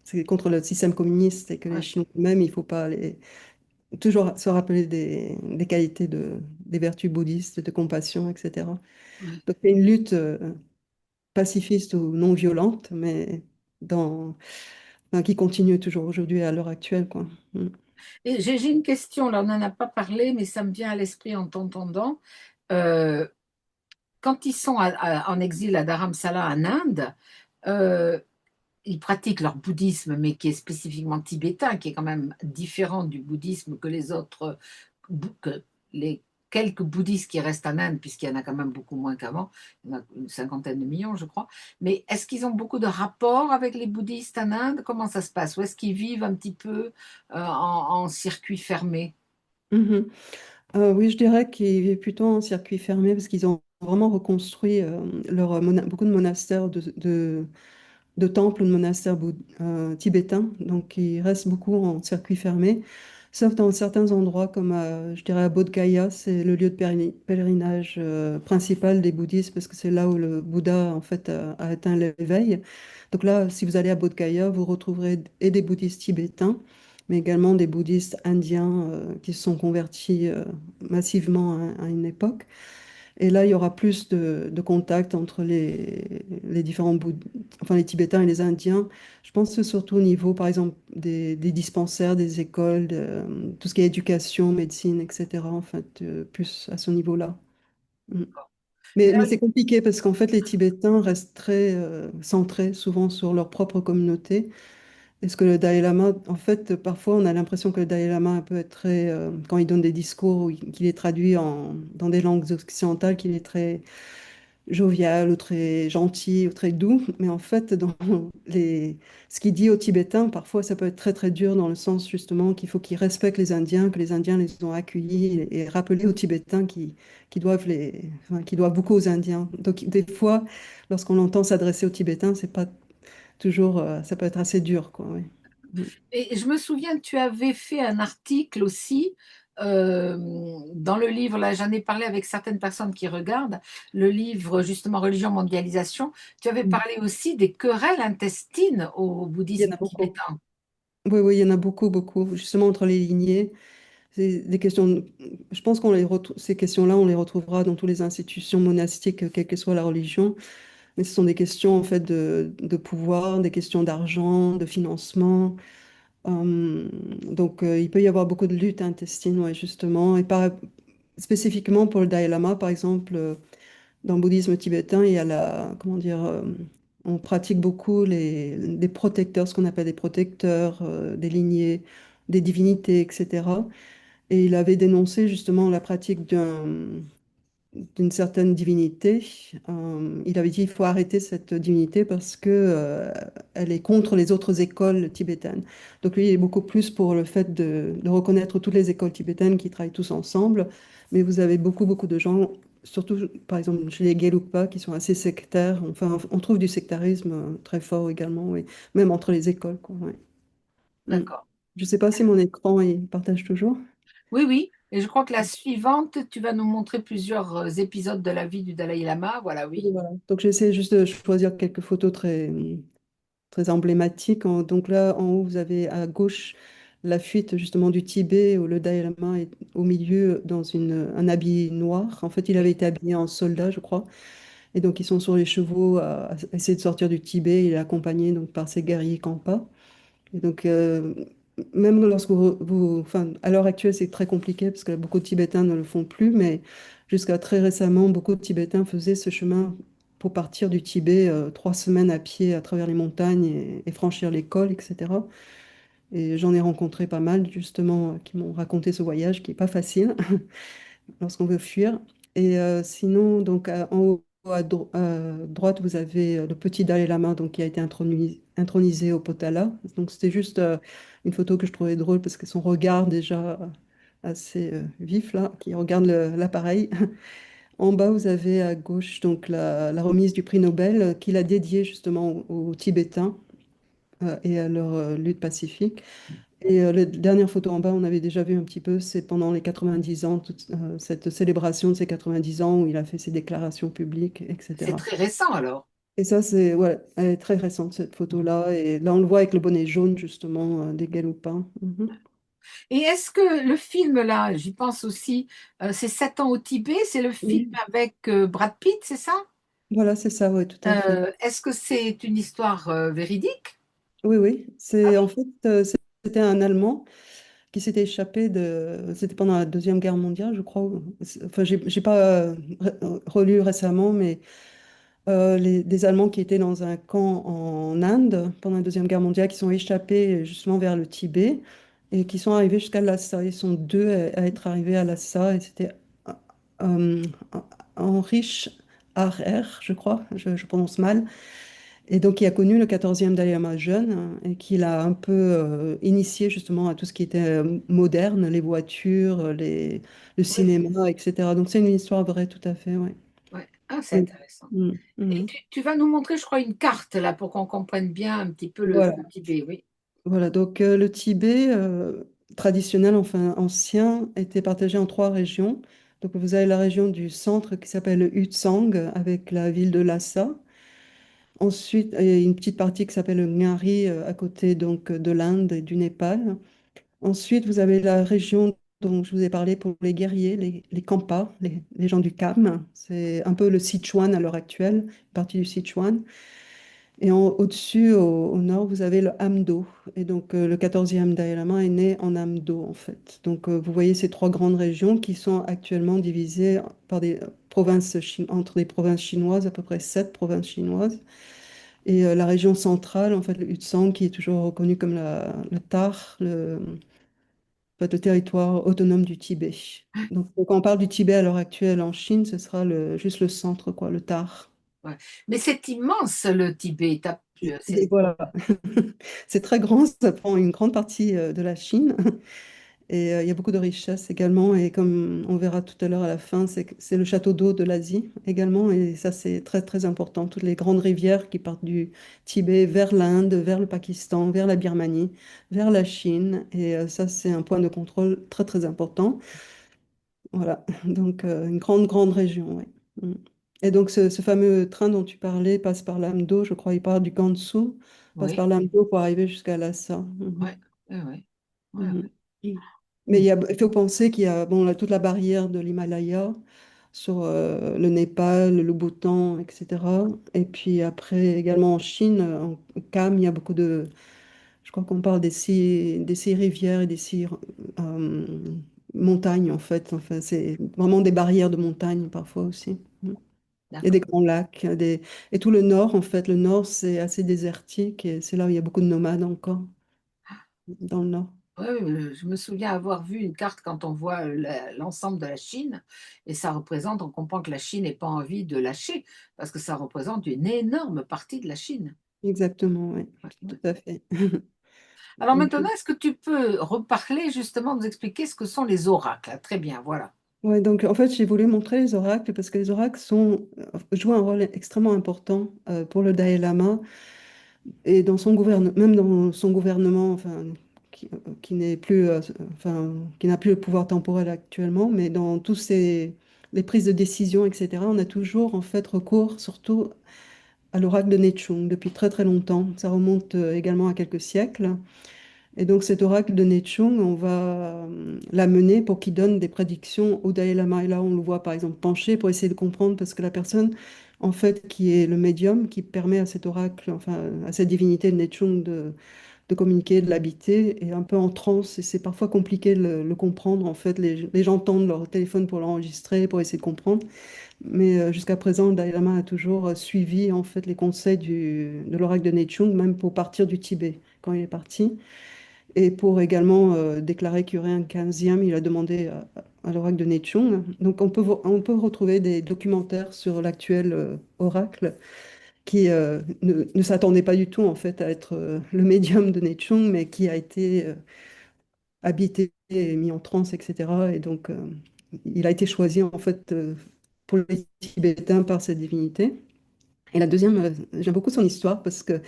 c'est contre le système communiste et que les ouais, Chinois eux-mêmes, il faut pas toujours se rappeler des qualités des vertus bouddhistes, de compassion, etc. ouais, Donc, c'est une lutte pacifiste ou non violente, mais enfin, qui continue toujours aujourd'hui à l'heure actuelle, quoi. Mm. Et j'ai une question, là, on n'en a pas parlé, mais ça me vient à l'esprit en t'entendant. Euh, Quand ils sont en exil à Dharamsala en Inde, euh, ils pratiquent leur bouddhisme, mais qui est spécifiquement tibétain, qui est quand même différent du bouddhisme que les autres, que les quelques bouddhistes qui restent en Inde, puisqu'il y en a quand même beaucoup moins qu'avant, il y en a une cinquantaine de millions, je crois. Mais est-ce qu'ils ont beaucoup de rapports avec les bouddhistes en Inde? Comment ça se passe? Ou est-ce qu'ils vivent un petit peu en circuit fermé? Mhm. Oui, je dirais qu'ils vivent plutôt en circuit fermé parce qu'ils ont vraiment reconstruit beaucoup de monastères de temples, de monastères tibétains. Donc, ils restent beaucoup en circuit fermé, sauf dans certains endroits comme, je dirais, à Bodh Gaya, c'est le lieu de pèlerinage principal des bouddhistes parce que c'est là où le Bouddha, en fait, a atteint l'éveil. Donc là, si vous allez à Bodh Gaya, vous retrouverez et des bouddhistes tibétains, mais également des bouddhistes indiens qui se sont convertis massivement à une époque. Et là, il y aura plus de contact entre les différents enfin les Tibétains et les Indiens. Je pense que surtout au niveau, par exemple, des dispensaires, des écoles, tout ce qui est éducation, médecine, etc. En fait, plus à ce niveau-là. Mm. Mais Là, c'est compliqué parce qu'en fait, les Tibétains restent très centrés souvent sur leur propre communauté. Est-ce que le Dalai Lama, en fait, parfois on a l'impression que le Dalai Lama peut être très, quand il donne des discours ou qu'il est traduit dans des langues occidentales, qu'il est très jovial ou très gentil ou très doux. Mais en fait, ce qu'il dit aux Tibétains, parfois ça peut être très très dur dans le sens justement qu'il faut qu'ils respectent les Indiens, que les Indiens les ont accueillis et rappeler aux Tibétains qui doivent beaucoup aux Indiens. Donc des fois, lorsqu'on entend s'adresser aux Tibétains, c'est pas toujours, ça peut être assez dur, quoi. Oui. Mm. et je me souviens que tu avais fait un article aussi euh, dans le livre, là j'en ai parlé avec certaines personnes qui regardent, le livre justement Religion, mondialisation, tu avais Mm. parlé aussi des querelles intestines au Il y en bouddhisme a beaucoup. tibétain. Oui, oui, il y en a beaucoup, beaucoup, justement entre les lignées. C'est des questions, je pense ces questions-là, on les retrouvera dans toutes les institutions monastiques, quelle que soit la religion. Mais ce sont des questions en fait de pouvoir, des questions d'argent, de financement. Euh, donc, il peut y avoir beaucoup de luttes intestines, ouais, justement. Spécifiquement pour le Dalai Lama, par exemple, dans le bouddhisme tibétain, il y a comment dire, on pratique beaucoup des protecteurs, ce qu'on appelle des protecteurs, des lignées, des divinités, etc. Et il avait dénoncé justement la pratique d'une certaine divinité. Il avait dit il faut arrêter cette divinité parce que, elle est contre les autres écoles tibétaines. Donc lui, il est beaucoup plus pour le fait de reconnaître toutes les écoles tibétaines qui travaillent tous ensemble. Mais vous avez beaucoup, beaucoup de gens, surtout par exemple chez les Gelugpa, qui sont assez sectaires. Enfin, on trouve du sectarisme très fort également, oui. Même entre les écoles, quoi, ouais. Mm. D'accord. Je ne sais pas si mon écran, il partage toujours. Oui, oui. Et je crois que la suivante, tu vas nous montrer plusieurs épisodes de la vie du Dalai Lama. Voilà, oui. Voilà. Donc j'essaie juste de choisir quelques photos très emblématiques. Donc là, en haut, vous avez à gauche la fuite justement du Tibet où le Dalai Lama est au milieu dans un habit noir. En fait, il avait Oui. été habillé en soldat, je crois. Et donc ils sont sur les chevaux à essayer de sortir du Tibet. Il est accompagné donc par ses guerriers Kampa. Et donc, même lorsque enfin, à l'heure actuelle, c'est très compliqué parce que beaucoup de Tibétains ne le font plus, mais jusqu'à très récemment, beaucoup de Tibétains faisaient ce chemin pour partir du Tibet 3 semaines à pied à travers les montagnes et franchir les cols, etc. Et j'en ai rencontré pas mal, justement, qui m'ont raconté ce voyage qui n'est pas facile lorsqu'on veut fuir. Et sinon, donc en haut à droite, vous avez le petit Dalai Lama donc, qui a été intronisé au Potala. Donc c'était juste une photo que je trouvais drôle parce que son regard déjà assez vif là, qui regarde l'appareil. En bas, vous avez à gauche donc la remise du prix Nobel qu'il a dédié justement aux Tibétains et à leur lutte pacifique. Et la dernière photo en bas, on avait déjà vu un petit peu, c'est pendant les 90 ans, cette célébration de ses 90 ans où il a fait ses déclarations publiques, C'est etc. très récent alors. Et ça, ouais, elle est très récente, cette photo-là. Et là, on le voit avec le bonnet jaune, justement, des Galopins. Mhm. Et est-ce que le film là, j'y pense aussi, c'est 7 ans au Tibet, c'est le film Oui. avec Brad Pitt, c'est ça? Voilà, c'est ça, oui, tout à fait. Est-ce que c'est une histoire véridique? Oui, oui. Ah C'est en oui, fait, c'était un Allemand qui s'était échappé de. C'était pendant la Deuxième Guerre mondiale, je crois. Enfin, j'ai pas relu récemment, mais des Allemands qui étaient dans un camp en Inde pendant la Deuxième Guerre mondiale, qui sont échappés justement vers le Tibet et qui sont arrivés jusqu'à Lhasa. Ils sont deux à être arrivés à Lhasa et c'était euh, Heinrich Harrer, je crois, je prononce mal. Et donc, il a connu le 14e Dalai Lama jeune et qui l'a un peu initié justement à tout ce qui était moderne, les voitures, le oui, cinéma, etc. Donc, c'est une histoire vraie, tout à fait, ouais. ouais. Ah, c'est Oui. intéressant. Mm, Et mhm. tu vas nous montrer, je crois, une carte là pour qu'on comprenne bien un petit peu Voilà. le Tibet, oui. Voilà. Donc, le Tibet traditionnel, enfin ancien, était partagé en trois régions. Donc, vous avez la région du centre qui s'appelle le Utsang avec la ville de Lhasa. Ensuite, il y a une petite partie qui s'appelle le Ngari à côté donc de l'Inde et du Népal. Ensuite, vous avez la région dont je vous ai parlé pour les guerriers, les Kampas, les gens du Kham. C'est un peu le Sichuan à l'heure actuelle, une partie du Sichuan. Et au-dessus, au nord, vous avez le Amdo. Et donc, le 14e Dalai Lama est né en Amdo, en fait. Donc, vous voyez ces trois grandes régions qui sont actuellement divisées par des provinces entre des provinces chinoises, à peu près 7 provinces chinoises. Et la région centrale, en fait, le Hutsang, qui est toujours reconnu comme le Tar, en fait, le territoire autonome du Tibet. Donc, quand on parle du Tibet à l'heure actuelle en Chine, ce sera juste le centre, quoi, le Tar. Ouais. Mais c'est immense le Tibet. Et voilà. C'est très grand, ça prend une grande partie de la Chine. Et il y a beaucoup de richesses également. Et comme on verra tout à l'heure à la fin, c'est le château d'eau de l'Asie également. Et ça, c'est très, très important. Toutes les grandes rivières qui partent du Tibet vers l'Inde, vers le Pakistan, vers la Birmanie, vers la Chine. Et ça, c'est un point de contrôle très, très important. Voilà. Donc, une grande, grande région, oui. Mm. Et donc, ce fameux train dont tu parlais passe par l'Amdo, je crois, il part du Gansu, passe par Oui, l'Amdo pour arriver jusqu'à Lhasa. Mhm. ouais, ouais, ouais, ouais, Mhm. ouais. Mais il faut penser qu'il y a bon, toute la barrière de l'Himalaya sur le Népal, le Bhoutan, etc. Et puis après, également en Chine, en Kham, il y a beaucoup de... Je crois qu'on parle des six rivières et des six euh, montagnes, en fait. Enfin, c'est vraiment des barrières de montagne parfois aussi. Il y a des D'accord. grands lacs. Et tout le nord, en fait, le nord, c'est assez désertique et c'est là où il y a beaucoup de nomades encore, dans le nord. Ouais, je me souviens avoir vu une carte quand on voit l'ensemble de la Chine, et ça représente, on comprend que la Chine n'est pas envie de lâcher, parce que ça représente une énorme partie de la Chine. Exactement, oui, Ouais, tout ouais. à fait. Alors Donc, maintenant, est-ce que tu peux reparler justement, nous expliquer ce que sont les oracles? Très bien, voilà. ouais, donc en fait, j'ai voulu montrer les oracles parce que les oracles jouent un rôle extrêmement important pour le Dalai Lama et dans son gouvernement, même dans son gouvernement, enfin, qui n'est plus, enfin, qui n'a plus le pouvoir temporel actuellement, mais dans les prises de décision, etc., on a toujours en fait recours surtout à l'oracle de Nechung depuis très très longtemps. Ça remonte également à quelques siècles. Et donc cet oracle de Nechung, on va l'amener pour qu'il donne des prédictions au Dalai Lama. Et là, on le voit par exemple pencher pour essayer de comprendre, parce que la personne, en fait, qui est le médium, qui permet à cet oracle, enfin à cette divinité de Nechung de communiquer, de l'habiter, est un peu en transe. Et c'est parfois compliqué de le comprendre. En fait, les gens tendent leur téléphone pour l'enregistrer, pour essayer de comprendre. Mais jusqu'à présent, le Dalai Lama a toujours suivi en fait les conseils de l'oracle de Nechung, même pour partir du Tibet quand il est parti. Et pour également déclarer qu'il y aurait un 15e, il a demandé à l'oracle de Nechung. Donc on peut retrouver des documentaires sur l'actuel oracle qui ne s'attendait pas du tout en fait à être le médium de Nechung, mais qui a été habité et mis en transe, etc. Et donc il a été choisi en fait pour les Tibétains par cette divinité. Et la deuxième, j'aime beaucoup son histoire parce que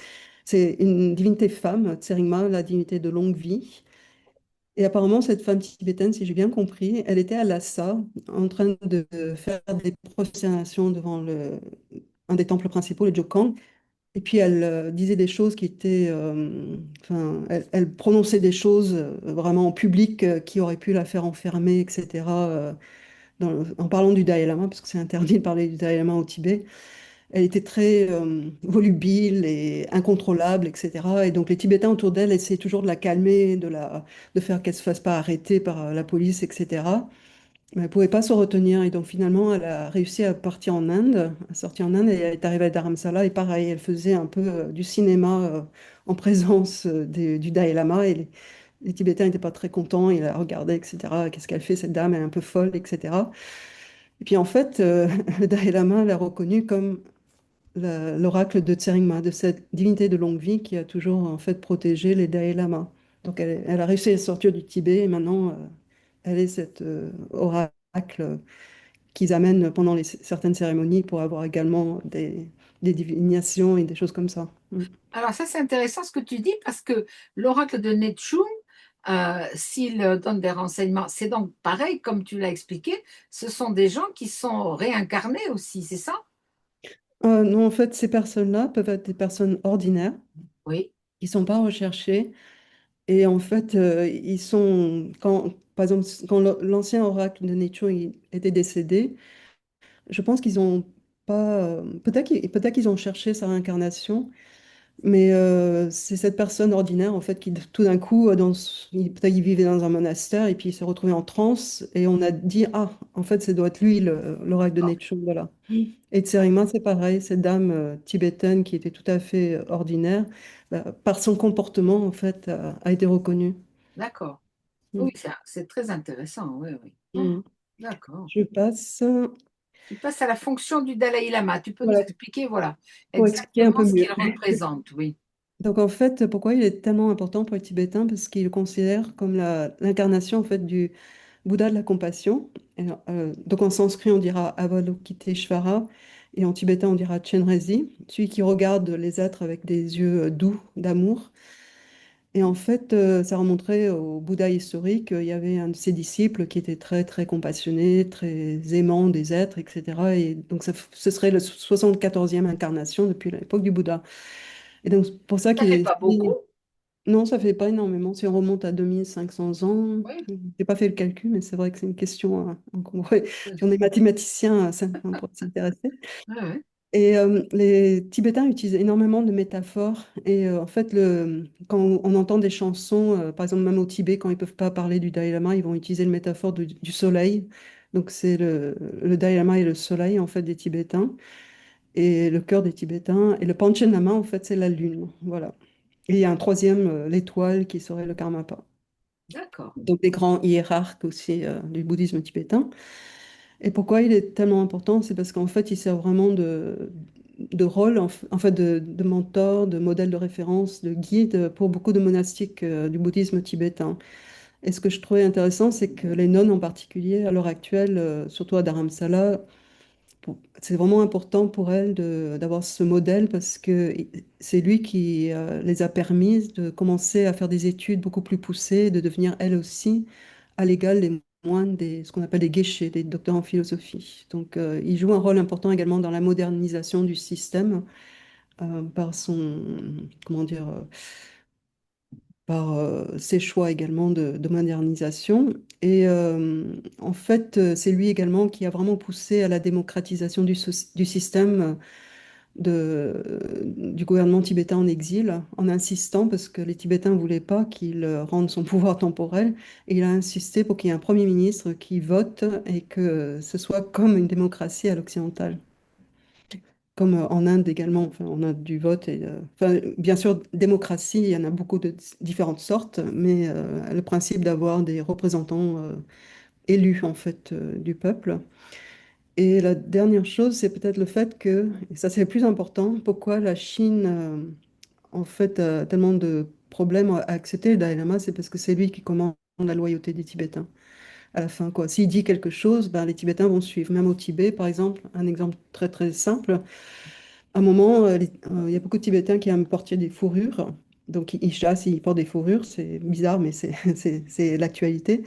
c'est une divinité femme, Tseringma, la divinité de longue vie. Et apparemment, cette femme tibétaine, si j'ai bien compris, elle était à Lhasa en train de faire des prosternations devant un des temples principaux, le Jokang. Et puis elle disait des choses qui étaient, enfin, elle prononçait des choses vraiment en public qui auraient pu la faire enfermer, etc. En parlant du Dalai Lama, parce que c'est interdit de parler du Dalai Lama au Tibet. elle était très volubile et incontrôlable, etc. Et donc les Tibétains autour d'elle essayaient toujours de la calmer, de faire qu'elle ne se fasse pas arrêter par la police, etc. Mais elle ne pouvait pas se retenir. Et donc finalement, elle a réussi à partir en Inde, à sortir en Inde et elle est arrivée à Dharamsala. Et pareil, elle faisait un peu du cinéma en présence du Dalai Lama. Et les Tibétains n'étaient pas très contents. Ils la regardaient, etc. Qu'est-ce qu'elle fait, cette dame? Elle est un peu folle, etc. Et puis en fait, le Dalai Lama l'a reconnue comme l'oracle de Tsering de cette divinité de longue vie qui a toujours en fait protégé les Dalai Lama. Donc elle a réussi à sortir du Tibet et maintenant elle est cet oracle qu'ils amènent pendant certaines cérémonies pour avoir également des divinations et des choses comme ça. Mm. Alors ça, c'est intéressant ce que tu dis parce que l'oracle de Netchum, s'il donne des renseignements, c'est donc pareil, comme tu l'as expliqué, ce sont des gens qui sont réincarnés aussi, c'est ça? Non, en fait, ces personnes-là peuvent être des personnes ordinaires Oui, qui ne sont pas recherchées. Et en fait, ils sont, par exemple, quand l'ancien oracle de Netchum était décédé, je pense qu'ils ont pas, peut-être qu'ils ont cherché sa réincarnation, mais c'est cette personne ordinaire en fait qui tout d'un coup, peut-être qu'il vivait dans un monastère et puis il s'est retrouvé en transe et on a dit ah en fait ça doit être lui l'oracle de Netchum, voilà. Et Tserima c'est pareil, cette dame tibétaine qui était tout à fait ordinaire, par son comportement en fait a été reconnue. d'accord. Mm. Oui, c'est très intéressant, oui, oui. Oh, Mm. d'accord. Je passe Tu passes à la fonction du Dalai Lama. Tu peux nous voilà, expliquer, voilà, pour expliquer un exactement peu ce mieux. qu'il représente, oui. Donc en fait, pourquoi il est tellement important pour les Tibétains? Parce qu'ils le considèrent comme l'incarnation en fait du Bouddha de la compassion. Donc en sanskrit, on dira Avalokiteshvara et en tibétain, on dira Chenrezi, celui qui regarde les êtres avec des yeux doux, d'amour. Et en fait, ça remonterait au Bouddha historique. Il y avait un de ses disciples qui était très, très compassionné, très aimant des êtres, etc. Et donc ce serait la 74e incarnation depuis l'époque du Bouddha. Et donc c'est pour ça Ça qu'il fait est... pas beaucoup, Non, ça fait pas énormément. Si on remonte à 2500 ans, oui. je n'ai pas fait le calcul, mais c'est vrai que c'est une question si on est mathématicien, on pourrait s'intéresser. Oui, oui. Et les Tibétains utilisent énormément de métaphores. Et en fait, quand on entend des chansons, par exemple même au Tibet, quand ils ne peuvent pas parler du Dalai Lama, ils vont utiliser le métaphore du soleil. Donc c'est le Dalai Lama et le soleil en fait des Tibétains et le cœur des Tibétains. Et le Panchen Lama en fait c'est la lune. Voilà. Et il y a un troisième, l'étoile, qui serait le Karmapa. D'accord, Donc des grands hiérarques aussi du bouddhisme tibétain. Et pourquoi il est tellement important? C'est parce qu'en fait, il sert vraiment de rôle, en fait, de mentor, de modèle de référence, de guide pour beaucoup de monastiques du bouddhisme tibétain. Et ce que je trouvais intéressant, c'est que les nonnes en particulier, à l'heure actuelle, surtout à Dharamsala, c'est vraiment important pour elles d'avoir ce modèle parce que c'est lui qui les a permises de commencer à faire des études beaucoup plus poussées, de devenir elles aussi à l'égal des moines, ce qu'on appelle des geshe, des docteurs en philosophie. Donc, il joue un rôle important également dans la modernisation du système par comment dire, par ses choix également de modernisation. Et en fait, c'est lui également qui a vraiment poussé à la démocratisation du système du gouvernement tibétain en exil, en insistant, parce que les Tibétains ne voulaient pas qu'il rende son pouvoir temporel, et il a insisté pour qu'il y ait un Premier ministre qui vote et que ce soit comme une démocratie à l'occidental. Comme en Inde également, enfin, on a du vote. Enfin, bien sûr, démocratie, il y en a beaucoup de différentes sortes, mais le principe d'avoir des représentants élus en fait du peuple. Et la dernière chose, c'est peut-être le fait que, et ça c'est le plus important, pourquoi la Chine en fait a tellement de problèmes à accepter le Dalai Lama, c'est parce que c'est lui qui commande la loyauté des Tibétains à la fin, quoi. S'il dit quelque chose, ben, les Tibétains vont suivre. Même au Tibet, par exemple, un exemple très très simple, à un moment, il y a beaucoup de Tibétains qui aiment porter des fourrures. Donc ils chassent, ils portent des fourrures, c'est bizarre, mais c'est c'est l'actualité.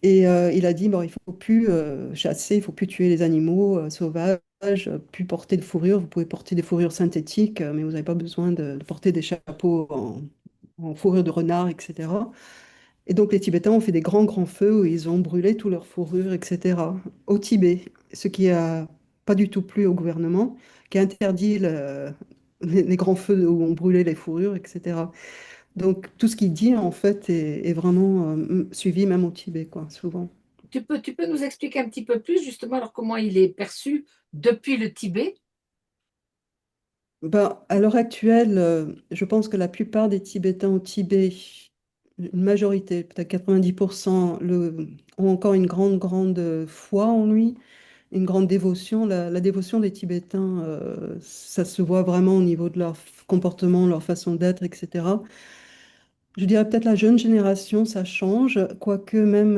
Et il a dit, bon, il faut plus chasser, il faut plus tuer les animaux sauvages, plus porter de fourrure. Vous pouvez porter des fourrures synthétiques, mais vous n'avez pas besoin de porter des chapeaux en fourrure de renard, etc. Et donc les Tibétains ont fait des grands, grands feux où ils ont brûlé toutes leurs fourrures, etc. au Tibet. Ce qui a pas du tout plu au gouvernement, qui a interdit les grands feux où on brûlait les fourrures, etc. Donc tout ce qu'il dit, en fait, est vraiment suivi même au Tibet, quoi, souvent. Tu peux nous expliquer un petit peu plus justement alors comment il est perçu depuis le Tibet? Ben, à l'heure actuelle, je pense que la plupart des Tibétains au Tibet, une majorité, peut-être 90%, ont encore une grande, grande foi en lui, une grande dévotion. La dévotion des Tibétains, ça se voit vraiment au niveau de leur comportement, leur façon d'être, etc. Je dirais peut-être la jeune génération, ça change, quoique même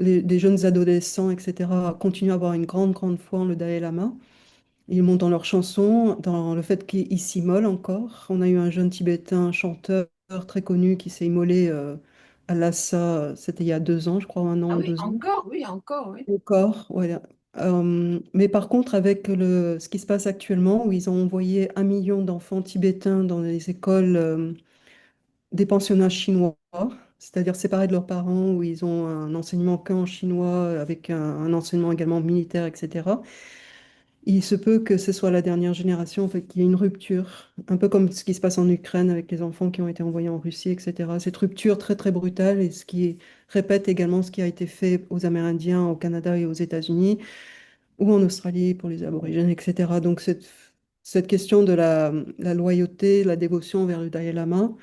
des jeunes adolescents, etc., continuent à avoir une grande, grande foi en le Dalai Lama. Ils montent dans leurs chansons, dans le fait qu'ils s'immolent encore. On a eu un jeune Tibétain chanteur très connu qui s'est immolé à Lhasa, c'était il y a 2 ans, je crois, un an Ah ou oui, 2 ans. encore, oui. Encore, voilà. Mais par contre, avec ce qui se passe actuellement, où ils ont envoyé 1 million d'enfants tibétains dans les écoles des pensionnats chinois, c'est-à-dire séparés de leurs parents, où ils ont un enseignement qu'en chinois, avec un enseignement également militaire, etc. Il se peut que ce soit la dernière génération, en fait, qu'il y ait une rupture, un peu comme ce qui se passe en Ukraine avec les enfants qui ont été envoyés en Russie, etc. Cette rupture très, très brutale et ce qui répète également ce qui a été fait aux Amérindiens, au Canada et aux États-Unis, ou en Australie pour les aborigènes, etc. Donc, cette question de la loyauté, la dévotion vers le Dalai Lama,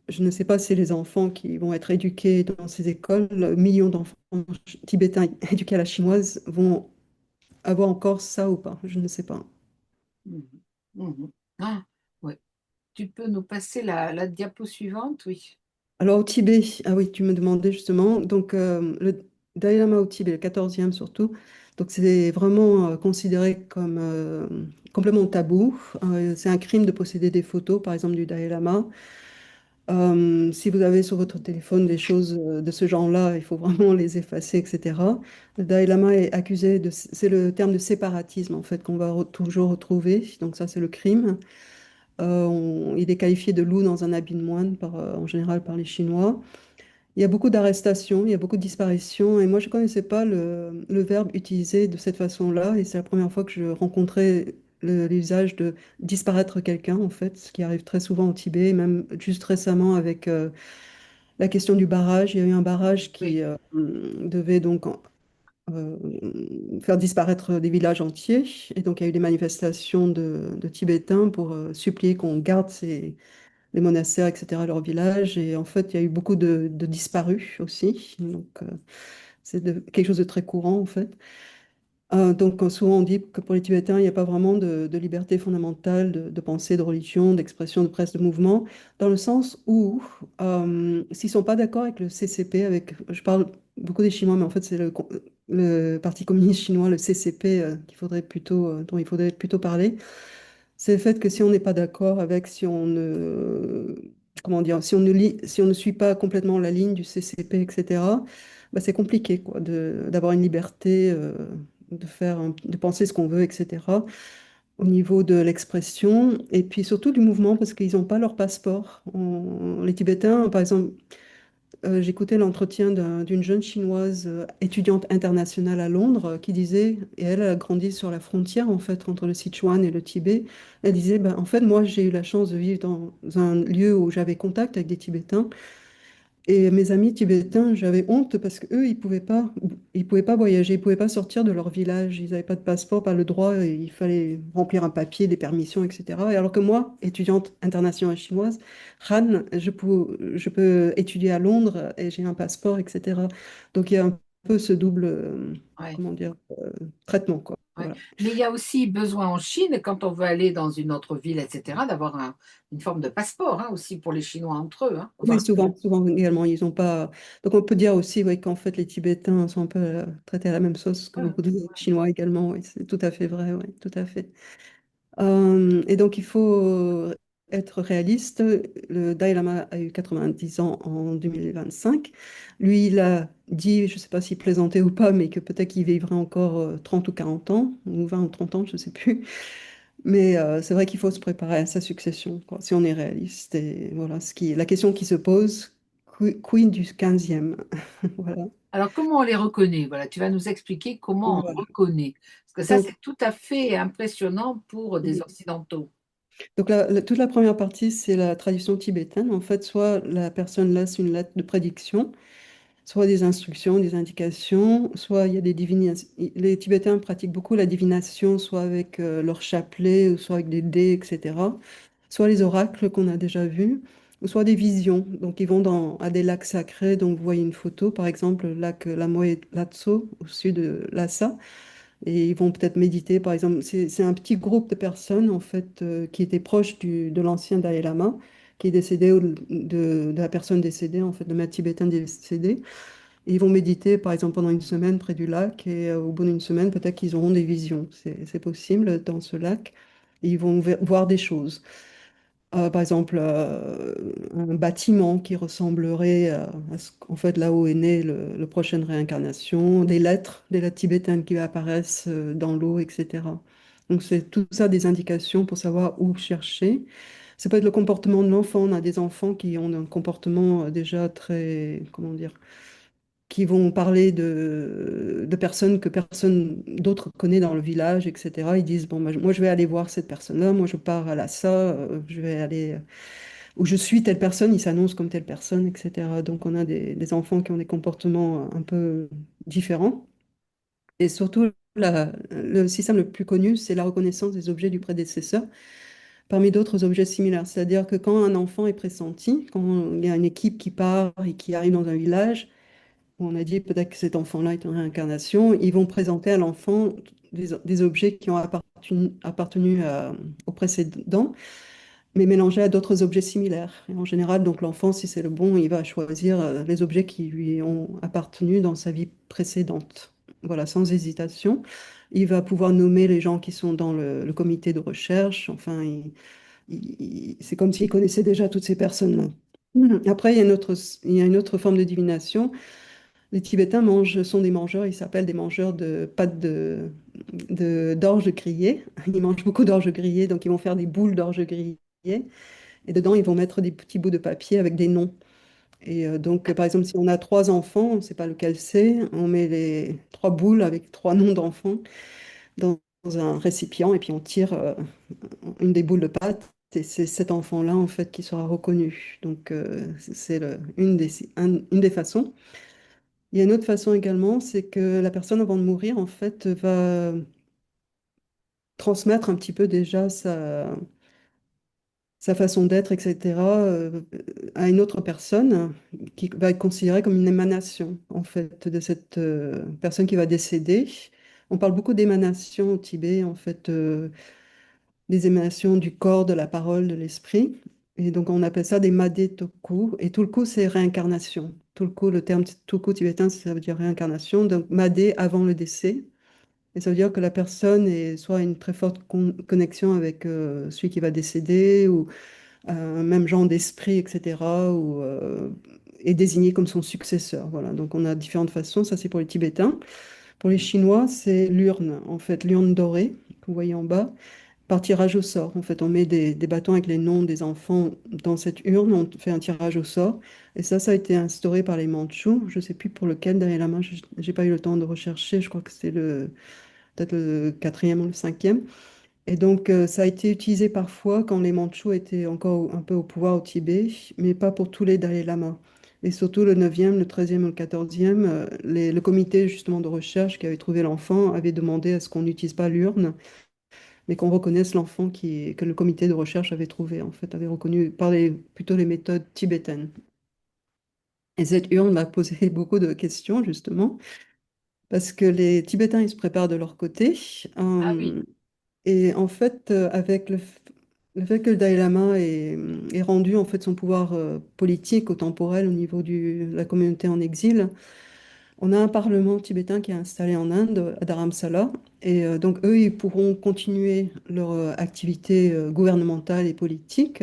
je ne sais pas si les enfants qui vont être éduqués dans ces écoles, millions d'enfants tibétains éduqués à la chinoise, vont avoir encore ça ou pas. Je ne sais pas. Mhm. Mhm. Ah, oui. Tu peux nous passer la diapo suivante, oui. Alors au Tibet, ah oui, tu me demandais justement, donc le Dalai Lama au Tibet, le 14e surtout, donc c'est vraiment considéré comme complètement tabou. C'est un crime de posséder des photos, par exemple, du Dalai Lama. Si vous avez sur votre téléphone des choses de ce genre-là, il faut vraiment les effacer, etc. Le Dalai Lama est accusé c'est le terme de séparatisme en fait qu'on va toujours retrouver, donc ça c'est le crime. Il est qualifié de loup dans un habit de moine en général par les Chinois. Il y a beaucoup d'arrestations, il y a beaucoup de disparitions, et moi je ne connaissais pas le verbe utilisé de cette façon-là, et c'est la première fois que je rencontrais l'usage de disparaître quelqu'un, en fait, ce qui arrive très souvent au Tibet, même juste récemment avec la question du barrage. Il y a eu un barrage qui Oui. devait donc euh, faire disparaître des villages entiers, et donc il y a eu des manifestations de Tibétains pour supplier qu'on garde les monastères, etc., leurs villages. Et en fait, il y a eu beaucoup de disparus aussi. Donc, c'est quelque chose de très courant, en fait. Donc, souvent, on dit que pour les Tibétains, il n'y a pas vraiment de liberté fondamentale de pensée, de religion, d'expression, de presse, de mouvement, dans le sens où, s'ils ne sont pas d'accord avec le CCP, je parle beaucoup des Chinois, mais en fait, c'est le Parti communiste chinois, le CCP, dont il faudrait plutôt parler, c'est le fait que si on n'est pas d'accord avec, si on ne, comment dire, si on ne suit pas complètement la ligne du CCP, etc., bah, c'est compliqué, quoi, d'avoir une liberté, de penser ce qu'on veut, etc., au niveau de l'expression, et puis surtout du mouvement, parce qu'ils n'ont pas leur passeport. Les Tibétains, par exemple, j'écoutais l'entretien d'une jeune chinoise étudiante internationale à Londres qui disait, et elle a grandi sur la frontière en fait entre le Sichuan et le Tibet, elle disait, ben, en fait moi j'ai eu la chance de vivre dans un lieu où j'avais contact avec des Tibétains et mes amis tibétains, j'avais honte parce qu'eux, ils pouvaient pas voyager, ils pouvaient pas sortir de leur village, ils n'avaient pas de passeport, pas le droit, et il fallait remplir un papier, des permissions, etc. Et alors que moi, étudiante internationale chinoise, Han, je peux étudier à Londres et j'ai un passeport, etc. Donc il y a un peu ce double, Ouais, comment dire, traitement, quoi. ouais. Voilà. Mais il y a aussi besoin en Chine, quand on veut aller dans une autre ville, etc., d'avoir une forme de passeport, hein, aussi pour les Chinois entre eux, hein. Oui, Enfin, souvent, souvent également, ils n'ont pas. Donc on peut dire aussi oui, qu'en fait les Tibétains sont un peu traités à la même sauce que ouais, beaucoup de Chinois également. Oui, c'est tout à fait vrai, oui, tout à fait. Et donc il faut être réaliste. Le Dalai Lama a eu 90 ans en 2025. Lui, il a dit, je ne sais pas s'il plaisantait ou pas, mais que peut-être qu'il vivrait encore 30 ou 40 ans, ou 20 ou 30 ans, je ne sais plus. Mais c'est vrai qu'il faut se préparer à sa succession, quoi, si on est réaliste. Et voilà, la question qui se pose, quid du 15e? Voilà. Alors, comment on les reconnaît? Voilà, tu vas nous expliquer comment on Voilà. reconnaît. Parce que ça, Donc, c'est tout à fait impressionnant pour des mhm. Occidentaux. Donc toute la première partie, c'est la tradition tibétaine. En fait, soit la personne laisse une lettre de prédiction, soit des instructions, des indications, soit il y a des divinations. Les Tibétains pratiquent beaucoup la divination, soit avec leur chapelet, ou soit avec des dés, etc. Soit les oracles qu'on a déjà vus, ou soit des visions. Donc ils vont à des lacs sacrés. Donc vous voyez une photo, par exemple, le lac Lamoe Latso, au sud de Lhasa. Et ils vont peut-être méditer, par exemple. C'est un petit groupe de personnes, en fait, qui étaient proches de l'ancien Dalai Lama, qui est décédé, ou de la personne décédée, en fait, le maître tibétain décédé. Et ils vont méditer, par exemple, pendant une semaine près du lac. Et au bout d'une semaine, peut-être qu'ils auront des visions. C'est possible dans ce lac. Et ils vont voir des choses. Par exemple, un bâtiment qui ressemblerait en fait, là où est née le prochaine réincarnation, des lettres tibétaines qui apparaissent dans l'eau, etc. Donc, c'est tout ça des indications pour savoir où chercher. Ça peut être le comportement de l'enfant. On a des enfants qui ont un comportement déjà très, comment dire, qui vont parler de personnes que personne d'autre connaît dans le village, etc. Ils disent, bon, moi, je vais aller voir cette personne-là, moi, je pars à Lhasa, je vais aller, ou je suis telle personne, ils s'annoncent comme telle personne, etc. Donc, on a des enfants qui ont des comportements un peu différents. Et surtout, le système le plus connu, c'est la reconnaissance des objets du prédécesseur parmi d'autres objets similaires. C'est-à-dire que quand un enfant est pressenti, quand il y a une équipe qui part et qui arrive dans un village, on a dit peut-être que cet enfant-là est une réincarnation. Ils vont présenter à l'enfant des objets qui ont appartenu au précédent, mais mélangés à d'autres objets similaires. Et en général, donc l'enfant, si c'est le bon, il va choisir les objets qui lui ont appartenu dans sa vie précédente. Voilà, sans hésitation. Il va pouvoir nommer les gens qui sont dans le comité de recherche. Enfin, c'est comme s'il connaissait déjà toutes ces personnes-là. Après, il y a une autre forme de divination. Les Tibétains sont des mangeurs, ils s'appellent des mangeurs de pâtes d'orge grillée. Ils mangent beaucoup d'orge grillée, donc ils vont faire des boules d'orge grillée. Et dedans, ils vont mettre des petits bouts de papier avec des noms. Et donc, par exemple, si on a trois enfants, on ne sait pas lequel c'est, on met les trois boules avec trois noms d'enfants dans un récipient et puis on tire une des boules de pâte. Et c'est cet enfant-là, en fait, qui sera reconnu. Donc, c'est une des façons. Il y a une autre façon également, c'est que la personne avant de mourir, en fait, va transmettre un petit peu déjà sa façon d'être, etc., à une autre personne qui va être considérée comme une émanation, en fait, de cette personne qui va décéder. On parle beaucoup d'émanation au Tibet, en fait, des émanations du corps, de la parole, de l'esprit. Et donc, on appelle ça des Made Toku. Et Tulku, c'est réincarnation. Tulku, le terme Tulku tibétain, ça veut dire réincarnation. Donc, Made avant le décès. Et ça veut dire que la personne est soit une très forte connexion avec celui qui va décéder, ou un même genre d'esprit, etc., ou est désigné comme son successeur. Voilà. Donc, on a différentes façons. Ça, c'est pour les Tibétains. Pour les Chinois, c'est l'urne, en fait, l'urne dorée, que vous voyez en bas par tirage au sort. En fait, on met des bâtons avec les noms des enfants dans cette urne, on fait un tirage au sort. Et ça a été instauré par les Mandchous. Je ne sais plus pour lequel, derrière la main, je n'ai pas eu le temps de rechercher. Je crois que c'est peut-être le quatrième ou le cinquième. Et donc, ça a été utilisé parfois quand les Mandchous étaient encore un peu au pouvoir au Tibet, mais pas pour tous les Dalai Lama. Et surtout le neuvième, le treizième et le quatorzième, le comité justement de recherche qui avait trouvé l'enfant avait demandé à ce qu'on n'utilise pas l'urne mais qu'on reconnaisse l'enfant que le comité de recherche avait trouvé, en fait, avait reconnu par plutôt les méthodes tibétaines. Et cette urne m'a posé beaucoup de questions, justement, parce que les Tibétains, ils se préparent de leur côté. Ah oui. Et en fait, avec le fait que le Dalai Lama ait rendu en fait son pouvoir politique au temporel au niveau de la communauté en exil, on a un parlement tibétain qui est installé en Inde, à Dharamsala, et donc eux, ils pourront continuer leur activité gouvernementale et politique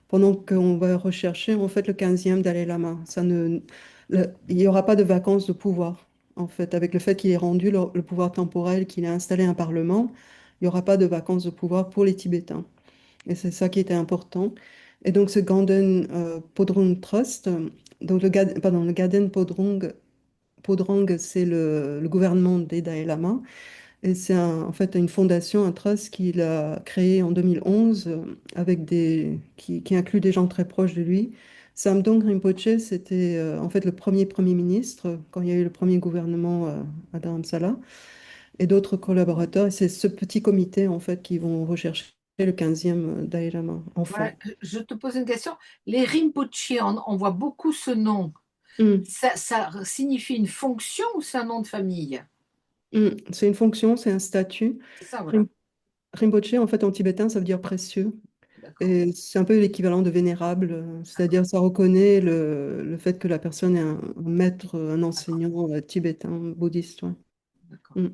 pendant qu'on va rechercher en fait le 15e Dalai Lama. Il n'y aura pas de vacances de pouvoir. En fait, avec le fait qu'il ait rendu le pouvoir temporel, qu'il ait installé un parlement, il n'y aura pas de vacances de pouvoir pour les Tibétains. Et c'est ça qui était important. Et donc ce Ganden Podrung Trust, donc le Gaden Podrung Podrang, c'est le gouvernement des Dalai Lama. Et c'est en fait une fondation, un trust qu'il a créé en 2011 avec qui inclut des gens très proches de lui. Samdong Rinpoche, c'était en fait le premier ministre quand il y a eu le premier gouvernement à Dharamsala et d'autres collaborateurs. Et c'est ce petit comité en fait qui vont rechercher le 15e Dalai Lama Voilà, enfant. je te pose une question. Les Rinpoche, on voit beaucoup ce nom. Hmm, Ça signifie une fonction ou c'est un nom de famille? C'est une fonction, c'est un statut. C'est ça, voilà. Rim- Rinpoche, en fait, en tibétain, ça veut dire précieux. D'accord, Et c'est un peu l'équivalent de vénérable, d'accord, c'est-à-dire ça reconnaît le fait que la personne est un maître, un d'accord, enseignant tibétain, bouddhiste. Ouais. d'accord, Mm.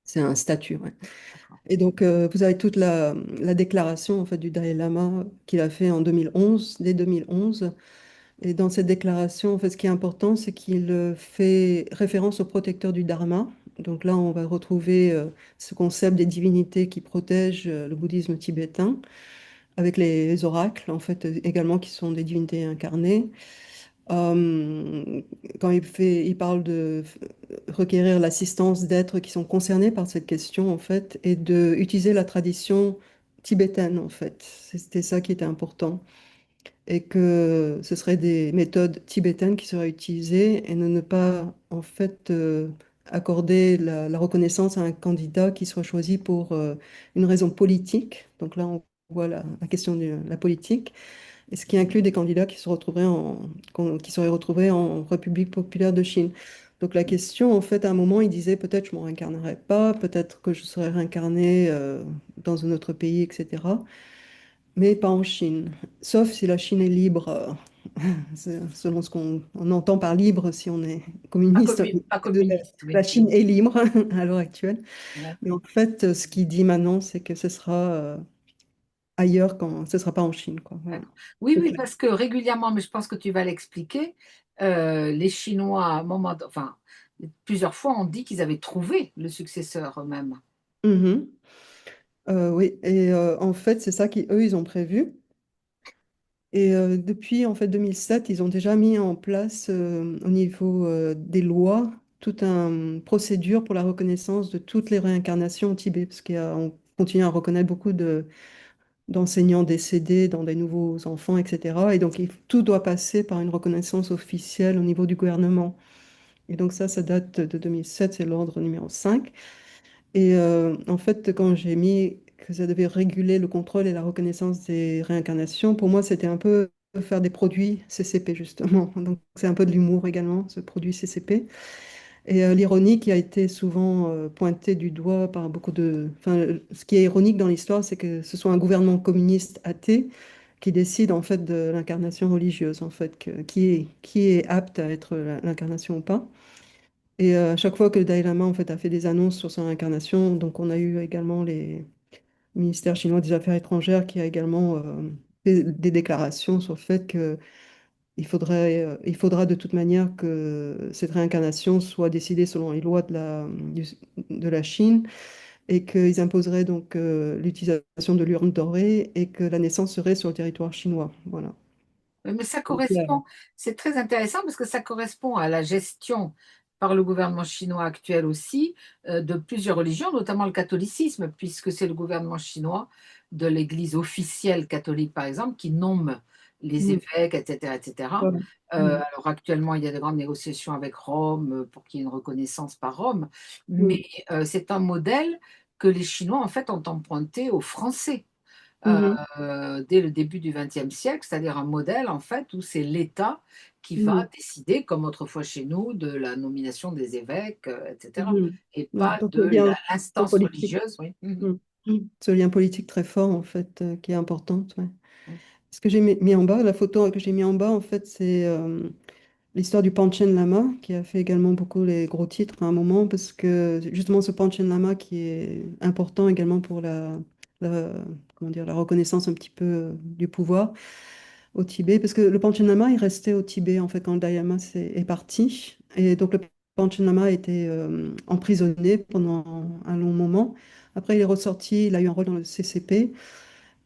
C'est un statut. Ouais. d'accord. Et donc, vous avez toute la déclaration en fait, du Dalai Lama qu'il a fait en 2011, dès 2011. Et dans cette déclaration, en fait, ce qui est important, c'est qu'il fait référence au protecteur du Dharma. Donc là, on va retrouver ce concept des divinités qui protègent le bouddhisme tibétain, avec les oracles, en fait, également, qui sont des divinités incarnées. Euh, Quand il parle de requérir l'assistance d'êtres qui sont concernés par cette question, en fait, et de utiliser la tradition tibétaine, en fait. C'était ça qui était important. Et que ce seraient des méthodes tibétaines qui seraient utilisées et ne pas, en fait, accorder la reconnaissance à un candidat qui soit choisi pour une raison politique. Donc là, on voit la question de la politique et ce qui inclut des candidats qui seraient retrouvés en République populaire de Chine. Donc la question, en fait, à un moment, il disait peut-être je ne me réincarnerai pas, peut-être que je serai réincarné dans un autre pays, etc. Mais pas en Chine. Sauf si la Chine est libre, selon ce qu'on entend par libre, si on est communiste, Pas de communiste, la oui. Chine est libre à l'heure actuelle. Ouais, Mais en fait, ce qu'il dit maintenant, c'est que ce sera ailleurs quand ce ne sera pas en Chine, quoi. Voilà. d'accord. Oui, C'est oui, clair. parce que régulièrement, mais je pense que tu vas l'expliquer, les Chinois, à un moment, enfin, plusieurs fois, ont dit qu'ils avaient trouvé le successeur eux-mêmes. Mhm. Oui, et en fait, c'est ça qu'eux, ils ont prévu. Et depuis en fait 2007, ils ont déjà mis en place au niveau des lois toute une procédure pour la reconnaissance de toutes les réincarnations au Tibet, parce qu'on continue à reconnaître beaucoup d'enseignants décédés dans des nouveaux enfants, etc. Et donc tout doit passer par une reconnaissance officielle au niveau du gouvernement. Et donc ça date de 2007, c'est l'ordre numéro 5. Et en fait, quand j'ai mis que ça devait réguler le contrôle et la reconnaissance des réincarnations, pour moi, c'était un peu faire des produits CCP, justement. Donc, c'est un peu de l'humour également, ce produit CCP. Et l'ironie qui a été souvent pointée du doigt par beaucoup de... Enfin, ce qui est ironique dans l'histoire, c'est que ce soit un gouvernement communiste athée qui décide, en fait, de l'incarnation religieuse, en fait, qui est apte à être l'incarnation ou pas. Et à chaque fois que le Dalai Lama en fait, a fait des annonces sur son incarnation, donc on a eu également les ministères chinois des Affaires étrangères qui a également fait des déclarations sur le fait que il faudra de toute manière que cette réincarnation soit décidée selon les lois de la Chine et qu'ils imposeraient donc l'utilisation de l'urne dorée et que la naissance serait sur le territoire chinois. Voilà. Mais ça Donc, il y a- correspond, c'est très intéressant parce que ça correspond à la gestion par le gouvernement chinois actuel aussi de plusieurs religions, notamment le catholicisme, puisque c'est le gouvernement chinois de l'Église officielle catholique, par exemple, qui nomme les Mm, évêques, etc., etc. voilà. Mm, Alors actuellement, il y a de grandes négociations avec Rome pour qu'il y ait une reconnaissance par Rome, mais mm, c'est un modèle que les Chinois, en fait, ont emprunté aux Français mhm, dès le début du XXe siècle, c'est-à-dire un modèle en fait où c'est l'État qui va mm, décider, comme autrefois chez nous, de la nomination des évêques, etc. mhm. Et Ouais, pas donc de lien l'instance politique. religieuse. Oui. Mhm. Mm. Mm. Ce lien politique très fort, en fait, qui est importante. Ouais. Oui. Ce que j'ai mis en bas, la photo que j'ai mis en bas, en fait, c'est l'histoire du Panchen Lama, qui a fait également beaucoup les gros titres à un moment, parce que justement, ce Panchen Lama qui est important également pour la- comment dire, la reconnaissance un petit peu du pouvoir au Tibet, parce que le Panchen Lama, il restait au Tibet, en fait, quand le Dalai Lama est parti. Et donc, le Panchen Lama a été emprisonné pendant un long moment. Après, il est ressorti, il a eu un rôle dans le CCP.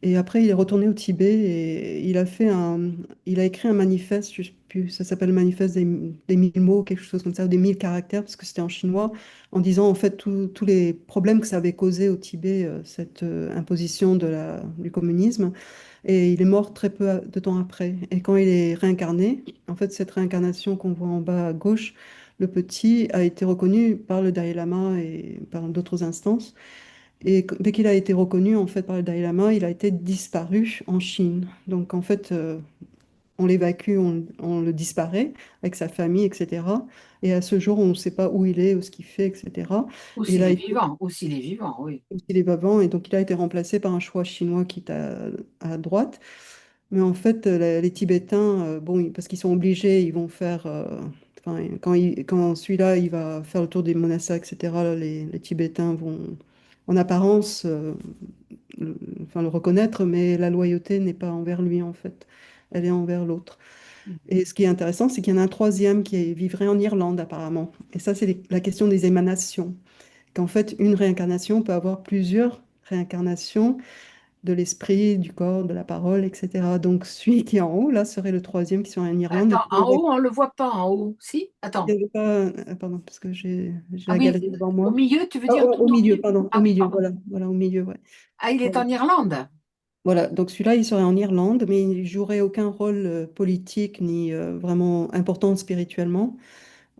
Et après, il est retourné au Tibet et il a écrit un manifeste, je sais plus, ça s'appelle le manifeste des 1000 mots, quelque chose comme ça, ou des 1000 caractères, parce que c'était en chinois, en disant en fait tous les problèmes que ça avait causé au Tibet, cette imposition du communisme. Et il est mort très peu de temps après. Et quand il est réincarné, en fait, cette réincarnation qu'on voit en bas à gauche, le petit a été reconnu par le Dalai Lama et par d'autres instances. Et dès qu'il a été reconnu en fait par le Dalai Lama, il a été disparu en Chine. Donc en fait, on l'évacue, on le disparaît avec sa famille, etc. Et à ce jour, on ne sait pas où il est, où ce qu'il fait, etc. Ou Et il s'il a est été, vivant, ou s'il est vivant, oui. il est vivant, et donc il a été remplacé par un choix chinois qui est à droite. Mais en fait, les Tibétains, bon, parce qu'ils sont obligés, ils vont faire, enfin, quand celui-là, il va faire le tour des monastères, etc., les Tibétains vont, en apparence, enfin, le reconnaître, mais la loyauté n'est pas envers lui, en fait. Elle est envers l'autre. Et ce qui est intéressant, c'est qu'il y en a un troisième qui vivrait en Irlande, apparemment. Et ça, c'est la question des émanations. Qu'en fait, une réincarnation peut avoir plusieurs réincarnations de l'esprit, du corps, de la parole, etc. Donc, celui qui est en haut, là, serait le troisième qui serait en Irlande. Et Attends, en haut, on ne le voit pas en haut. Si? il Attends. y avait pas, pardon, parce que j'ai Ah la oui, galerie devant au moi. milieu, tu veux Ah, dire au tout au milieu, milieu? pardon, au Ah oui, milieu, pardon. voilà, voilà, au milieu, ouais. Ah, il est Voilà. en Irlande. Voilà, donc celui-là, il serait en Irlande, mais il jouerait aucun rôle politique ni vraiment important spirituellement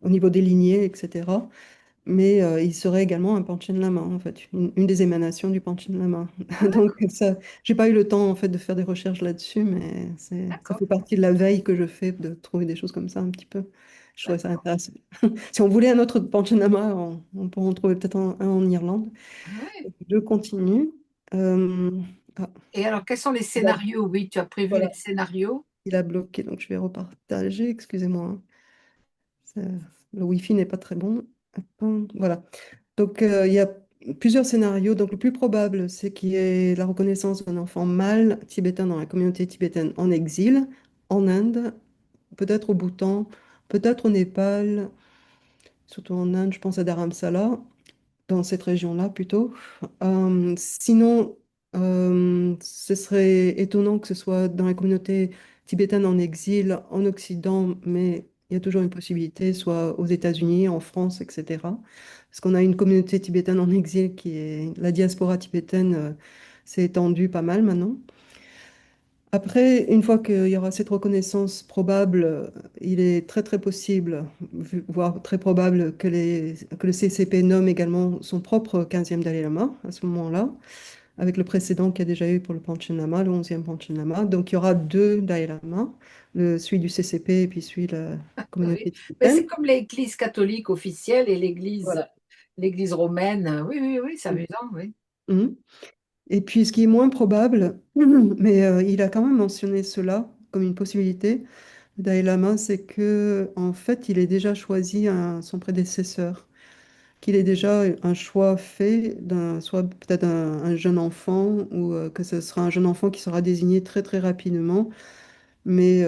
au niveau des lignées, etc. Mais il serait également un Panchen Lama, en fait, une des émanations du Panchen Lama. Ah, Donc ça, j'ai pas eu le temps en fait de faire des recherches là-dessus, mais ça d'accord, fait partie de la veille que je fais de trouver des choses comme ça un petit peu. Je trouvais ça d'accord. intéressant. Si on voulait un autre Panchen Lama, on pourrait en trouver peut-être un en Irlande. Ah ouais. Je continue. Euh, ah, Et alors, quels sont les il a, scénarios? Oui, tu as prévu les voilà, scénarios. il a bloqué, donc je vais repartager, excusez-moi, hein. Ça- Le Wi-Fi n'est pas très bon. Hop, voilà. Donc, il y a plusieurs scénarios. Donc, le plus probable, c'est qu'il y ait la reconnaissance d'un enfant mâle tibétain dans la communauté tibétaine en exil, en Inde, peut-être au Bhoutan, peut-être au Népal, surtout en Inde, je pense à Dharamsala, dans cette région-là plutôt. Sinon, ce serait étonnant que ce soit dans la communauté tibétaine en exil en Occident, mais il y a toujours une possibilité, soit aux États-Unis, en France, etc. Parce qu'on a une communauté tibétaine en exil qui est la diaspora tibétaine, s'est étendue pas mal maintenant. Après, une fois qu'il y aura cette reconnaissance probable, il est très très possible, voire très probable que le CCP nomme également son propre 15e Dalai Lama à ce moment-là, avec le précédent qu'il y a déjà eu pour le Panchen Lama, le 11e Panchen Lama. Donc il y aura deux Dalai Lama, celui du CCP et puis celui de la Oui. communauté Mais c'est tibétaine. comme l'Église catholique officielle et l'Église Voilà. l'Église romaine. Oui, oui, oui, c'est amusant, oui. Mhm. Et puis ce qui est moins probable, mais il a quand même mentionné cela comme une possibilité, le Dalai Lama, c'est que en fait, il est déjà choisi son prédécesseur, qu'il ait déjà un choix fait soit peut-être un jeune enfant ou que ce sera un jeune enfant qui sera désigné très très rapidement, mais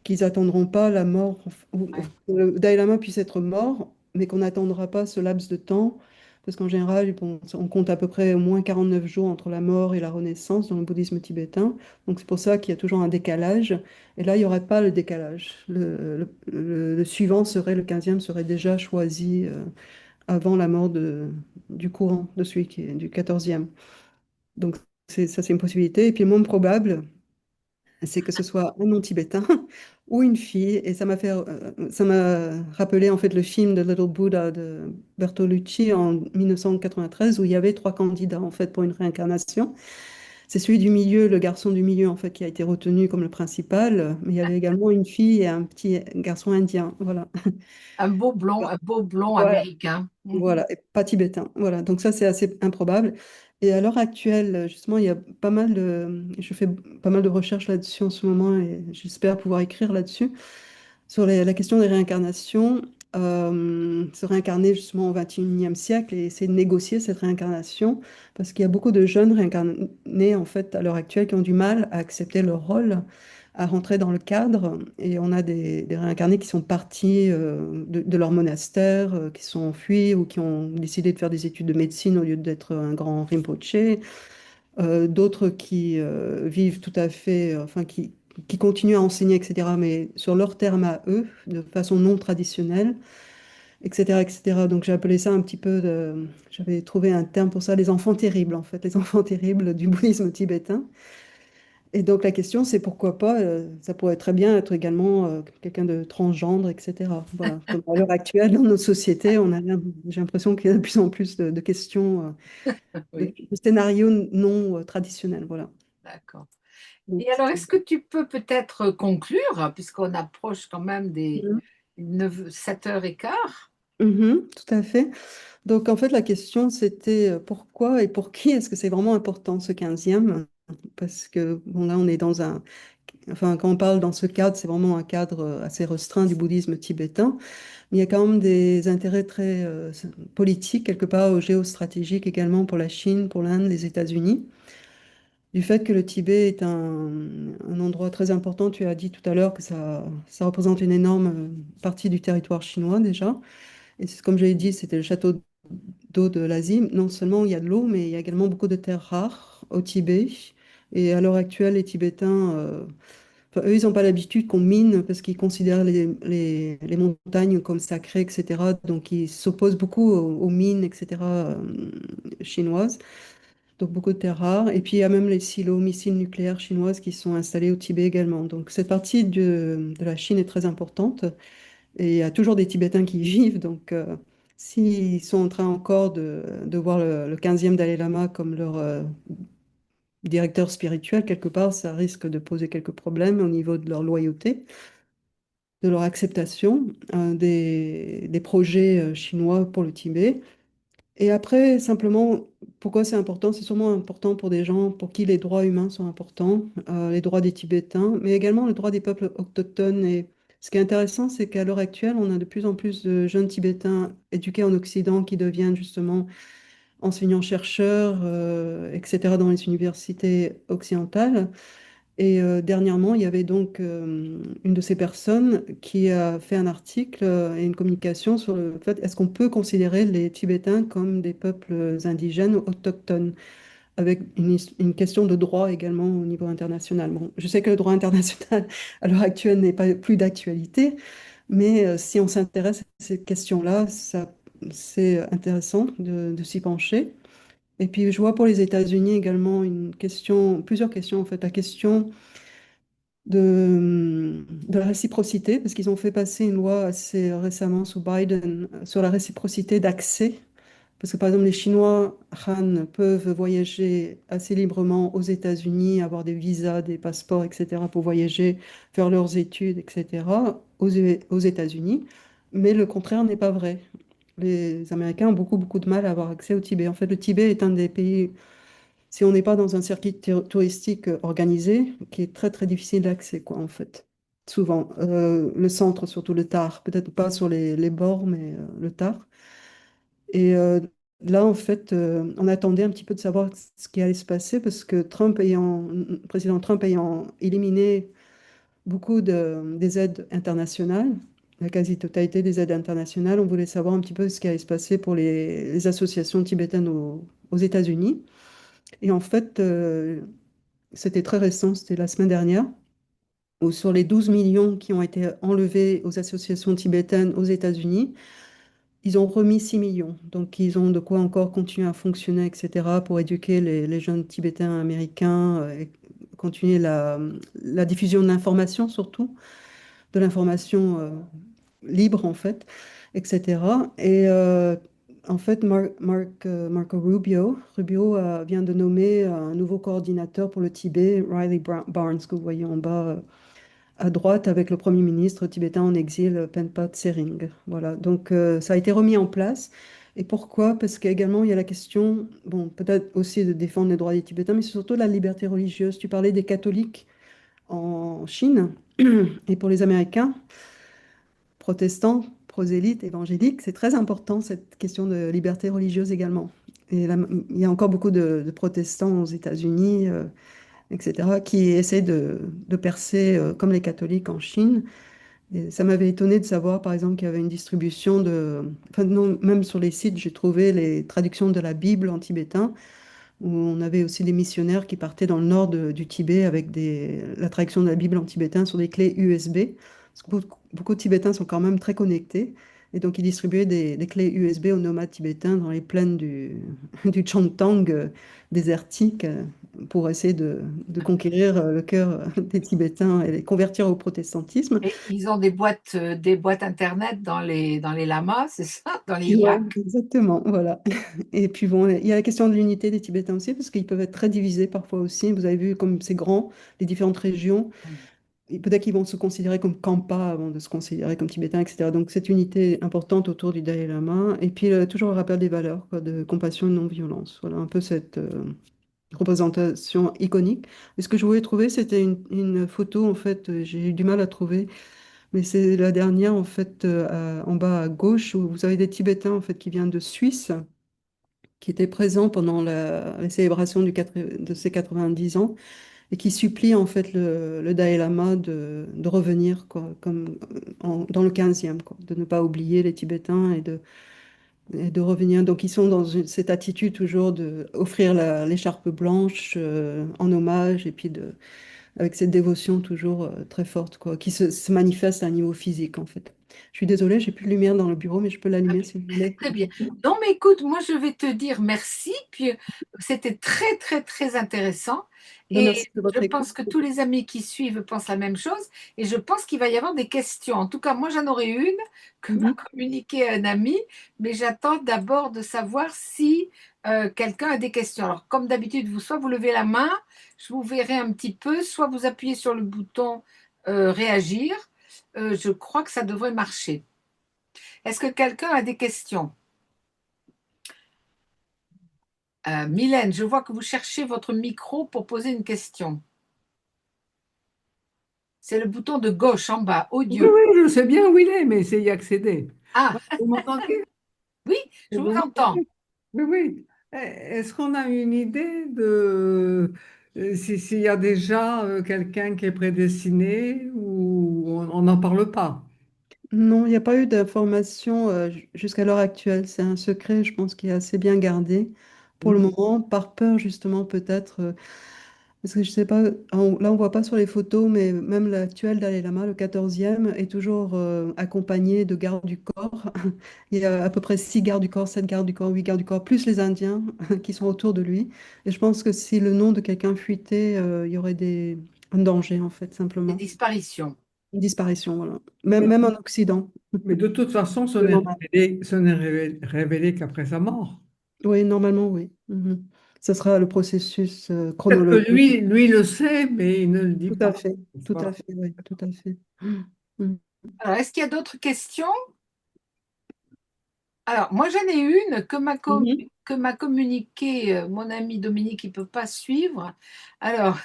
qu'ils attendront pas la mort, ou Ouais. que le Dalai Lama puisse être mort, mais qu'on n'attendra pas ce laps de temps. Parce qu'en général, bon, on compte à peu près au moins 49 jours entre la mort et la renaissance dans le bouddhisme tibétain. Donc c'est pour ça qu'il y a toujours un décalage. Et là, il n'y aurait pas le décalage. Le suivant serait, le 15e serait déjà choisi avant la mort du courant, de celui qui est du 14e. Donc ça, c'est une possibilité. Et puis le moins probable, c'est que ce soit un non-tibétain ou une fille. Et ça m'a rappelé en fait le film de Little Buddha de Bertolucci en 1993 où il y avait trois candidats en fait pour une réincarnation. C'est celui du milieu, le garçon du milieu en fait qui a été retenu comme le principal, mais il y avait également une fille et un petit garçon indien. Voilà. Un beau blond Voilà. américain. Mhm. Voilà, et pas tibétain. Voilà, donc ça c'est assez improbable. Et à l'heure actuelle, justement, il y a pas mal je fais pas mal de recherches là-dessus en ce moment et j'espère pouvoir écrire là-dessus sur la question des réincarnations, se réincarner justement au XXIe siècle et essayer de négocier cette réincarnation, parce qu'il y a beaucoup de jeunes réincarnés en fait à l'heure actuelle qui ont du mal à accepter leur rôle, à rentrer dans le cadre, et on a des réincarnés qui sont partis de leur monastère, qui sont enfuis ou qui ont décidé de faire des études de médecine au lieu d'être un grand Rinpoché, d'autres qui vivent tout à fait, enfin qui continuent à enseigner, etc., mais sur leur terme à eux, de façon non traditionnelle, etc., etc. Donc j'ai appelé ça un petit peu, j'avais trouvé un terme pour ça, les enfants terribles, en fait, les enfants terribles du bouddhisme tibétain. Et donc la question, c'est pourquoi pas, ça pourrait très bien être également quelqu'un de transgendre, etc. Voilà. Comme à l'heure actuelle, dans notre société, j'ai l'impression qu'il y a de plus en plus de questions, Oui, de scénarios non traditionnels. Voilà. d'accord. Donc, Et alors, c'était- est-ce que tu peux peut-être conclure, puisqu'on approche quand même des Mhm. 7h15? Mhm, tout à fait. Donc en fait, la question, c'était pourquoi et pour qui est-ce que c'est vraiment important ce 15e? Parce que bon, là, on est dans un... Enfin, quand on parle dans ce cadre, c'est vraiment un cadre assez restreint du bouddhisme tibétain. Mais il y a quand même des intérêts très politiques, quelque part géostratégiques également pour la Chine, pour l'Inde, les États-Unis. Du fait que le Tibet est un endroit très important, tu as dit tout à l'heure que ça représente une énorme partie du territoire chinois déjà. Et comme j'avais dit, c'était le château d'eau de l'Asie. Non seulement il y a de l'eau, mais il y a également beaucoup de terres rares au Tibet. Et à l'heure actuelle, les Tibétains, enfin, eux, ils n'ont pas l'habitude qu'on mine parce qu'ils considèrent les montagnes comme sacrées, etc. Donc, ils s'opposent beaucoup aux mines, etc., chinoises. Donc, beaucoup de terres rares. Et puis, il y a même les silos missiles nucléaires chinoises qui sont installés au Tibet également. Donc, cette partie de la Chine est très importante. Et il y a toujours des Tibétains qui y vivent. Donc, s'ils sont en train encore de voir le 15e Dalai Lama comme leur directeur spirituel, quelque part, ça risque de poser quelques problèmes au niveau de leur loyauté, de leur acceptation des projets chinois pour le Tibet. Et après, simplement, pourquoi c'est important? C'est sûrement important pour des gens pour qui les droits humains sont importants, les droits des Tibétains, mais également le droit des peuples autochtones. Et ce qui est intéressant, c'est qu'à l'heure actuelle, on a de plus en plus de jeunes Tibétains éduqués en Occident qui deviennent justement enseignants-chercheurs, etc., dans les universités occidentales. Et dernièrement, il y avait donc une de ces personnes qui a fait un article et une communication sur le fait est-ce qu'on peut considérer les Tibétains comme des peuples indigènes ou autochtones, avec une question de droit également au niveau international. Bon, je sais que le droit international à l'heure actuelle n'est pas plus d'actualité, mais si on s'intéresse à ces questions-là, c'est intéressant de s'y pencher. Et puis je vois pour les États-Unis également plusieurs questions en fait. La question de la réciprocité, parce qu'ils ont fait passer une loi assez récemment sous Biden sur la réciprocité d'accès. Parce que par exemple, les Chinois Han peuvent voyager assez librement aux États-Unis, avoir des visas, des passeports, etc., pour voyager, faire leurs études, etc., aux États-Unis. Mais le contraire n'est pas vrai. Les Américains ont beaucoup, beaucoup de mal à avoir accès au Tibet. En fait, le Tibet est un des pays, si on n'est pas dans un circuit touristique organisé, qui est très très difficile d'accès, quoi, en fait. Souvent. Le centre, surtout le Tar, peut-être pas sur les bords, mais le Tar. Et là, en fait, on attendait un petit peu de savoir ce qui allait se passer parce que le président Trump ayant éliminé beaucoup des aides internationales, la quasi-totalité des aides internationales, on voulait savoir un petit peu ce qui allait se passer pour les associations tibétaines aux États-Unis. Et en fait, c'était très récent, c'était la semaine dernière, où sur les 12 millions qui ont été enlevés aux associations tibétaines aux États-Unis, ils ont remis 6 millions. Donc, ils ont de quoi encore continuer à fonctionner, etc., pour éduquer les jeunes Tibétains américains, et continuer la diffusion de l'information surtout, de l'information libre, en fait, etc. Et en fait, Marco Rubio vient de nommer un nouveau coordinateur pour le Tibet, Riley Barnes, que vous voyez en bas à droite, avec le Premier ministre tibétain en exil, Penpa Tsering. Voilà, donc ça a été remis en place. Et pourquoi? Parce qu'également, il y a la question, bon, peut-être aussi de défendre les droits des Tibétains, mais c'est surtout la liberté religieuse. Tu parlais des catholiques en Chine, et pour les Américains, protestants, prosélytes, évangéliques, c'est très important cette question de liberté religieuse également. Et là, il y a encore beaucoup de protestants aux États-Unis, etc., qui essaient de percer comme les catholiques en Chine. Et ça m'avait étonné de savoir, par exemple, qu'il y avait une enfin, non, même sur les sites, j'ai trouvé les traductions de la Bible en tibétain, où on avait aussi des missionnaires qui partaient dans le nord du Tibet avec la traduction de la Bible en tibétain sur des clés USB. Parce que beaucoup de Tibétains sont quand même très connectés. Et donc, ils distribuaient des clés USB aux nomades tibétains dans les plaines du Changtang désertique pour essayer de conquérir le cœur des Tibétains et les convertir au protestantisme. Et ils ont des boîtes Internet dans les lamas, c'est ça, dans les Ouais, yaks. exactement, voilà. Et puis bon, il y a la question de l'unité des Tibétains aussi, parce qu'ils peuvent être très divisés parfois aussi. Vous avez vu comme c'est grand, les différentes régions. Et peut-être qu'ils vont se considérer comme Kampa avant de se considérer comme Tibétains, etc. Donc cette unité importante autour du Dalai Lama. Et puis toujours le rappel des valeurs, quoi, de compassion et non-violence. Voilà un peu cette représentation iconique. Et ce que je voulais trouver, c'était une photo, en fait, j'ai eu du mal à trouver. Mais c'est la dernière, en fait, en bas à gauche, où vous avez des Tibétains, en fait, qui viennent de Suisse, qui étaient présents pendant la célébration de ses 90 ans, et qui supplient, en fait, le Dalai Lama de revenir, quoi, comme dans le 15e, quoi, de ne pas oublier les Tibétains et de revenir. Donc, ils sont dans cette attitude toujours de offrir l'écharpe blanche en hommage, et puis avec cette dévotion toujours très forte, quoi, qui se manifeste à un niveau physique, en fait. Je suis désolée, j'ai plus de lumière dans le bureau, mais je peux l'allumer si vous voulez. Très bien. Non, mais écoute, moi, je vais te dire merci. Puis, c'était très, très, très intéressant. Ben, Et merci de je votre écoute. pense que tous les amis qui suivent pensent la même chose. Et je pense qu'il va y avoir des questions. En tout cas, moi, j'en aurai une que m'a Mhm. communiquée un ami. Mais j'attends d'abord de savoir si quelqu'un a des questions. Alors, comme d'habitude, soit vous levez la main, je vous verrai un petit peu, soit vous appuyez sur le bouton réagir. Je crois que ça devrait marcher. Est-ce que quelqu'un a des questions? Mylène, je vois que vous cherchez votre micro pour poser une question. C'est le bouton de gauche en bas, Oui, audio. oui, je sais bien où il est, mais essayez d'y accéder. Ah, Vous m'entendez? oui, je vous Vous entends. m'entendez? Oui, oui. Est-ce qu'on a une idée de s'il y a déjà quelqu'un qui est prédestiné ou on n'en parle pas? Non, il n'y a pas eu d'information jusqu'à l'heure actuelle. C'est un secret, je pense, qui est assez bien gardé pour le Hmm. moment, par peur justement peut-être. Parce que je sais pas, là on voit pas sur les photos, mais même l'actuel Dalai Lama, le 14e, est toujours accompagné de gardes du corps. Il y a à peu près 6 gardes du corps, 7 gardes du corps, 8 gardes du corps, plus les Indiens qui sont autour de lui. Et je pense que si le nom de quelqu'un fuitait, il y aurait un danger en fait, Des simplement. disparitions. Une disparition, voilà. Mais, Même en Occident. mais de toute façon, Le normal. ce n'est révélé qu'après sa mort. Oui, normalement, oui. Mhm. Ce sera le processus Peut-être que chronologique. lui le sait, mais il ne le dit Tout à pas. fait, N'est-ce tout pas? à fait, oui, tout à fait. Mhm. Alors, est-ce qu'il y a d'autres questions? Alors, moi, j'en ai une Mhm. que m'a communiqué mon ami Dominique, qui ne peut pas suivre. Alors,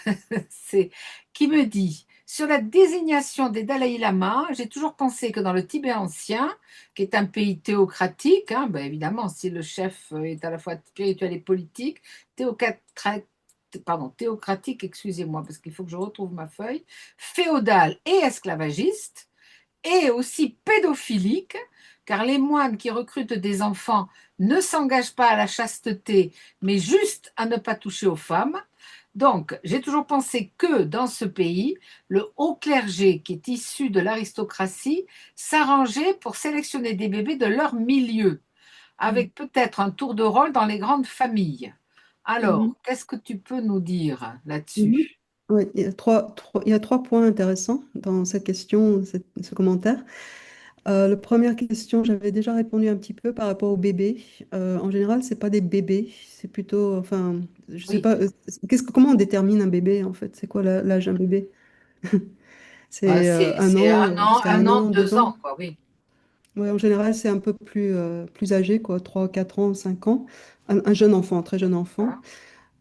c'est qui me dit, sur la désignation des Dalai Lama, j'ai toujours pensé que dans le Tibet ancien, qui est un pays théocratique, hein, ben évidemment, si le chef est à la fois spirituel et politique, théocratique, théocratique, excusez-moi, parce qu'il faut que je retrouve ma feuille, féodal et esclavagiste, et aussi pédophilique, car les moines qui recrutent des enfants ne s'engagent pas à la chasteté, mais juste à ne pas toucher aux femmes. Donc, j'ai toujours pensé que dans ce pays, le haut clergé, qui est issu de l'aristocratie, s'arrangeait pour sélectionner des bébés de leur milieu, avec peut-être un tour de rôle dans les grandes familles. Mhm. Alors, qu'est-ce que tu peux nous dire Mhm. là-dessus? Oui, il y a trois points intéressants dans cette question, ce commentaire. La première question, j'avais déjà répondu un petit peu par rapport aux bébés. En général, c'est pas des bébés, c'est plutôt, enfin, je sais Oui, pas, comment on détermine un bébé en fait? C'est quoi l'âge d'un bébé? C'est un c'est an, jusqu'à un un an, an, deux 2 ans, ans. quoi, oui. Ouais, en général, c'est un peu plus âgé, quoi, 3 4 ans, 5 ans. Un jeune enfant, un très jeune enfant.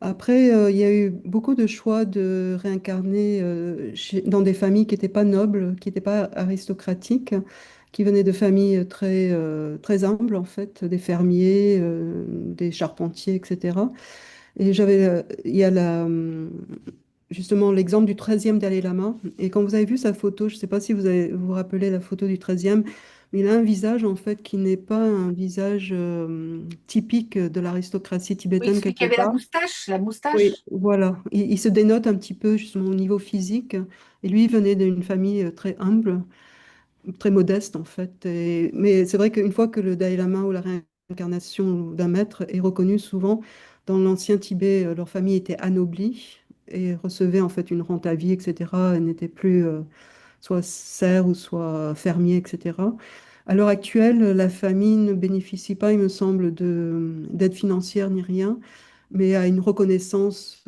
Après, il y a eu beaucoup de choix de réincarner dans des familles qui n'étaient pas nobles, qui n'étaient pas aristocratiques, qui venaient de familles très humbles, en fait, des fermiers, des charpentiers, etc. Et il y a justement l'exemple du 13e Dalai Lama. Et quand vous avez vu sa photo, je ne sais pas si vous vous rappelez la photo du 13e, mais il a un visage en fait qui n'est pas un visage typique de l'aristocratie Oui, tibétaine celui qui quelque avait la part. moustache, la Oui, moustache. voilà. Il se dénote un petit peu justement au niveau physique. Et lui, il venait d'une famille très humble, très modeste en fait. Mais c'est vrai qu'une fois que le Dalai Lama ou la réincarnation d'un maître est reconnu, souvent dans l'ancien Tibet, leur famille était anoblie et recevait en fait une rente à vie, etc. Et n'était plus soit serf ou soit fermier, etc. À l'heure actuelle, la famille ne bénéficie pas, il me semble, d'aide financière ni rien, mais à une reconnaissance,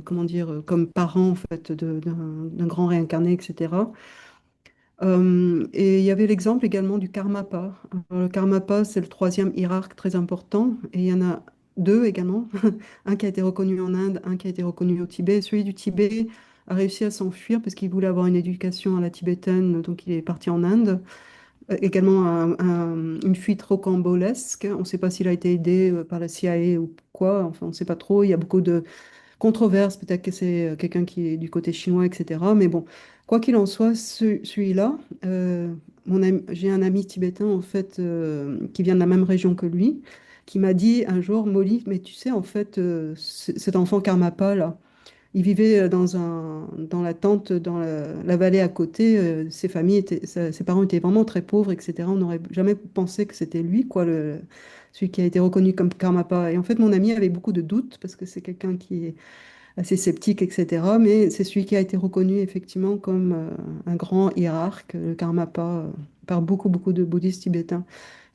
comment dire, comme parent en fait d'un grand réincarné, etc. Et il y avait l'exemple également du Karmapa. Alors, le Karmapa, c'est le troisième hiérarque très important, et il y en a deux également, un qui a été reconnu en Inde, un qui a été reconnu au Tibet. Et celui du Tibet a réussi à s'enfuir parce qu'il voulait avoir une éducation à la tibétaine, donc il est parti en Inde. Également une fuite rocambolesque. On ne sait pas s'il a été aidé par la CIA ou quoi, enfin on ne sait pas trop. Il y a beaucoup de controverse, peut-être que c'est quelqu'un qui est du côté chinois, etc. Mais bon, quoi qu'il en soit, celui-là, j'ai un ami tibétain, en fait, qui vient de la même région que lui, qui m'a dit un jour, Molly, mais tu sais, en fait, cet enfant Karmapa, là, il vivait dans la tente, dans la vallée à côté. Ses parents étaient vraiment très pauvres, etc. On n'aurait jamais pensé que c'était lui, quoi, celui qui a été reconnu comme Karmapa. Et en fait, mon ami avait beaucoup de doutes parce que c'est quelqu'un qui est assez sceptique, etc. Mais c'est celui qui a été reconnu effectivement comme un grand hiérarque, le Karmapa, par beaucoup, beaucoup de bouddhistes tibétains.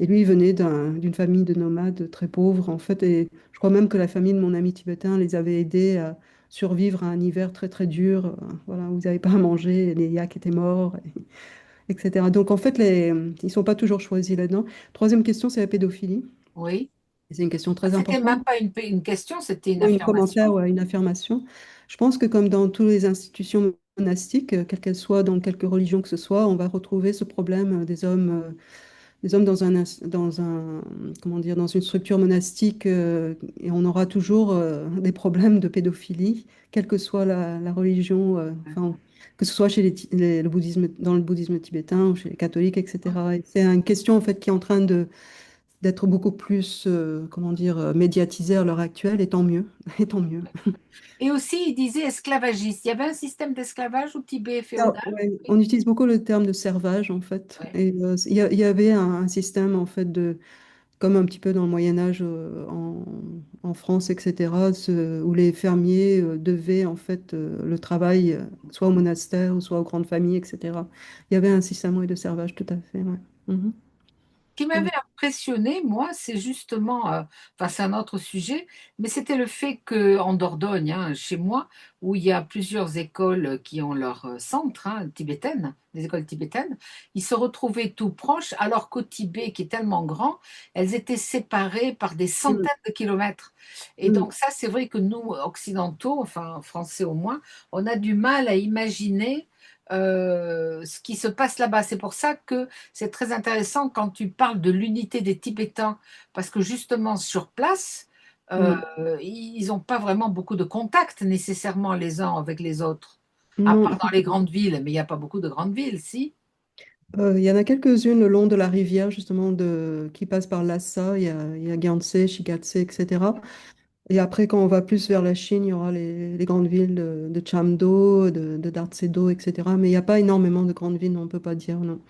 Et lui, il venait d'une famille de nomades très pauvres, en fait. Et je crois même que la famille de mon ami tibétain les avait aidés à survivre à un hiver très, très dur, voilà, où ils n'avaient pas à manger, les yaks étaient morts, etc. Donc, en fait, ils ne sont pas toujours choisis là-dedans. Troisième question, c'est la pédophilie. Oui. C'est une question Ah, très c'était importante. même pas une question, c'était une Oui, une commentaire, affirmation. ouais, une affirmation. Je pense que comme dans toutes les institutions monastiques, quelles qu'elles soient, dans quelque religion que ce soit, on va retrouver ce problème des hommes comment dire, dans une structure monastique, et on aura toujours des problèmes de pédophilie, quelle que soit la religion, enfin, que ce soit chez le bouddhisme, dans le bouddhisme tibétain ou chez les catholiques, etc. Et c'est une question en fait qui est en train d'être beaucoup plus, comment dire, médiatisée à l'heure actuelle, et tant mieux, et tant mieux. Et aussi, il disait esclavagiste. Il y avait un système d'esclavage au Tibet Ah, féodal. ouais, Oui. on utilise beaucoup le terme de servage en fait. Ouais. Et il y avait un système en fait comme un petit peu dans le Moyen Âge en France, etc., où les fermiers devaient en fait le travail soit au monastère ou soit aux grandes familles, etc. Il y avait un système oui, de servage, tout à fait. Ouais. Mhm. Qui m'avait impressionné, moi, c'est justement, enfin c'est un autre sujet, mais c'était le fait que en Dordogne, hein, chez moi, où il y a plusieurs écoles qui ont leur centre hein, tibétaine, des écoles tibétaines, ils se retrouvaient tout proches, alors qu'au Tibet, qui est tellement grand, elles étaient séparées par des Mhm. centaines de kilomètres. Et Mhm. donc ça, c'est vrai que nous, occidentaux, enfin français au moins, on a du mal à imaginer ce qui se passe là-bas. C'est pour ça que c'est très intéressant quand tu parles de l'unité des Tibétains, parce que justement sur place, euh, Mhm. ils n'ont pas vraiment beaucoup de contact nécessairement les uns avec les autres, à Non, part dans les grandes villes, mais il n'y a pas beaucoup de grandes villes, si. il y en a quelques-unes le long de la rivière, justement, qui passent par Lhasa. Il y a Gyantse, Shigatse, etc. Et après, quand on va plus vers la Chine, il y aura les grandes villes de Chamdo, de Dartsedo, etc. Mais il n'y a pas énormément de grandes villes, on ne peut pas dire, non.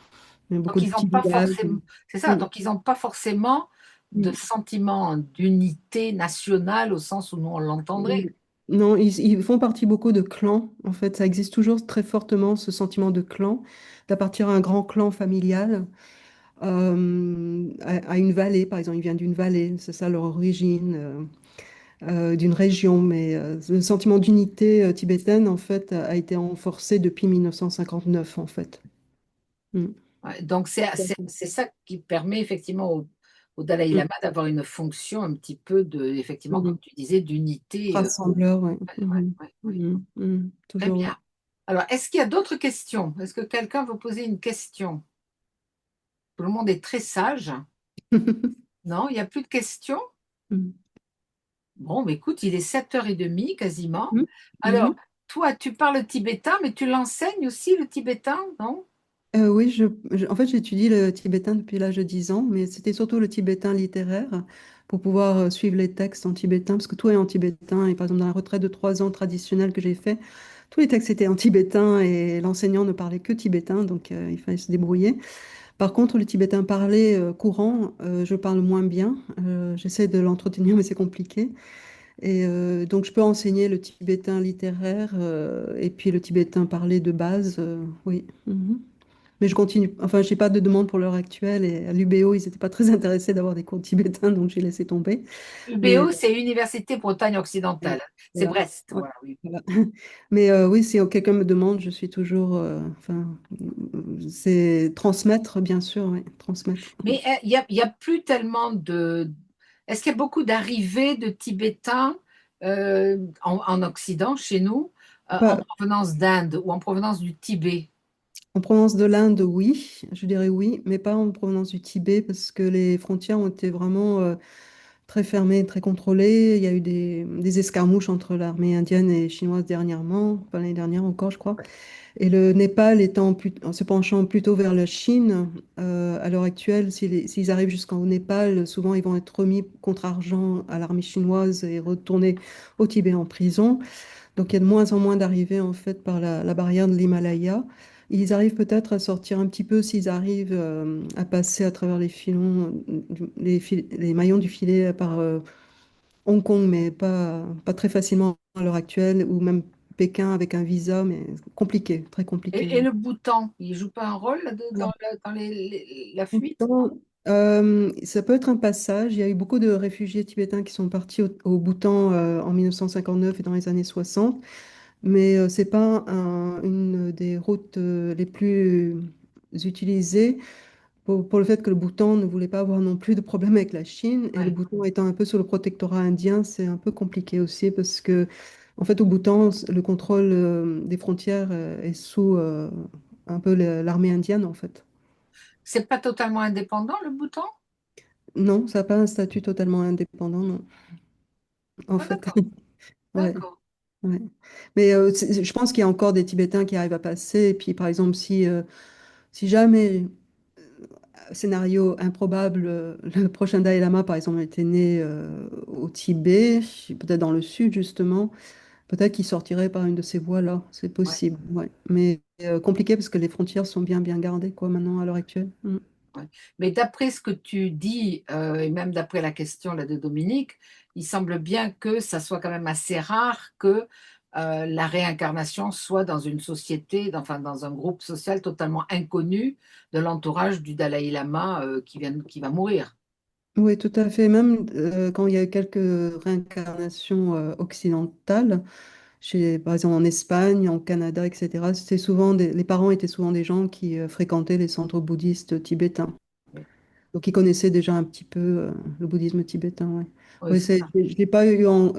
Il y a beaucoup Donc de ils n'ont petits pas villages. forcément, c'est ça, Mm, donc ils n'ont pas forcément de mm, sentiment d'unité nationale au sens où nous on mm. l'entendrait. Non, ils font partie beaucoup de clans. En fait, ça existe toujours très fortement, ce sentiment de clan, d'appartenir à un grand clan familial. À une vallée, par exemple, il vient d'une vallée, c'est ça leur origine, d'une région, mais le sentiment d'unité tibétaine, en fait, a été renforcé depuis 1959, en fait. Mm. Ouais, donc c'est ça qui permet effectivement au Dalai Mm. Lama d'avoir une fonction un petit peu de, effectivement, comme Mm. tu disais, d'unité. Rassembleur, oui. Ouais, ouais, Mhm. ouais, ouais. Mhm. Mhm. Très Toujours, bien. Alors, est-ce qu'il y a d'autres questions? Est-ce que quelqu'un veut poser une question? Tout le monde est très sage. ouais. Non, il n'y a plus de questions? Mhm. Bon, bah, écoute, il est 7h30 quasiment. Mhm. Alors, Mhm. toi, tu parles tibétain, mais tu l'enseignes aussi le tibétain, non? Oui, en fait, j'étudie le tibétain depuis l'âge de 10 ans, mais c'était surtout le tibétain littéraire pour pouvoir suivre les textes en tibétain, parce que tout est en tibétain. Et par exemple, dans la retraite de 3 ans traditionnelle que j'ai fait, tous les textes étaient en tibétain et l'enseignant ne parlait que tibétain, donc il fallait se débrouiller. Par contre, le tibétain parlé courant, je parle moins bien. J'essaie de l'entretenir, mais c'est compliqué. Et donc, je peux enseigner le tibétain littéraire et puis le tibétain parlé de base, oui. Mhm. Mais je continue. Enfin, je n'ai pas de demande pour l'heure actuelle. Et à l'UBO, ils n'étaient pas très intéressés d'avoir des cours tibétains, donc j'ai laissé tomber. Mais UBO, c'est Université Bretagne voilà. occidentale. C'est Voilà. Brest, Ouais, voilà, oui. voilà. Mais oui, si quelqu'un me demande, je suis toujours. Enfin, c'est transmettre, bien sûr, oui, transmettre. Mais il y a plus tellement de... Est-ce qu'il y a beaucoup d'arrivées de Tibétains en Occident, chez nous, en Pas- provenance d'Inde ou en provenance du Tibet? En provenance de l'Inde, oui, je dirais oui, mais pas en provenance du Tibet, parce que les frontières ont été vraiment très fermées, très contrôlées. Il y a eu des escarmouches entre l'armée indienne et chinoise dernièrement, pas l'année dernière encore, je crois. Et le Népal en se penchant plutôt vers la Chine, à l'heure actuelle, s'ils arrivent jusqu'au Népal, souvent ils vont être remis contre argent à l'armée chinoise et retournés au Tibet en prison. Donc il y a de moins en moins d'arrivées en fait par la barrière de l'Himalaya. Ils arrivent peut-être à sortir un petit peu s'ils arrivent à passer à travers les filons, les maillons du filet par Hong Kong, mais pas très facilement à l'heure actuelle, ou même Pékin avec un visa, mais compliqué, très compliqué. Et le Bhoutan, il joue pas un rôle Alors, dans la fuite? ça peut être un passage. Il y a eu beaucoup de réfugiés tibétains qui sont partis au Bhoutan en 1959 et dans les années 60. Mais ce n'est pas une des routes les plus utilisées pour le fait que le Bhoutan ne voulait pas avoir non plus de problème avec la Chine. Et le Ouais. Bhoutan étant un peu sous le protectorat indien, c'est un peu compliqué aussi parce que, en fait, au Bhoutan, le contrôle des frontières est sous un peu l'armée indienne, en fait. C'est pas totalement indépendant, le Bhoutan? Non, ça n'a pas un statut totalement indépendant, non, en Ah, fait. d'accord, Ouais, d'accord. ouais. Mais je pense qu'il y a encore des Tibétains qui arrivent à passer. Et puis, par exemple, si jamais scénario improbable, le prochain Dalai Lama, par exemple, était né au Tibet, peut-être dans le sud, justement. Peut-être qu'il sortirait par une de ces voies-là. C'est Ouais, possible, ouais. Mais compliqué parce que les frontières sont bien gardées, quoi, maintenant, à l'heure actuelle. Mm. ouais. Mais d'après ce que tu dis, et même d'après la question là, de Dominique, il semble bien que ça soit quand même assez rare que la réincarnation soit dans une société, enfin dans un groupe social totalement inconnu de l'entourage du Dalai Lama qui va mourir. Oui, tout à fait. Même quand il y a eu quelques réincarnations occidentales, par exemple en Espagne, en Canada, etc., les parents étaient souvent des gens qui fréquentaient les centres bouddhistes tibétains. Oui, Donc, ils connaissaient déjà un petit peu le bouddhisme tibétain. Ouais. oui, Ouais, c'est ça. je n'ai pas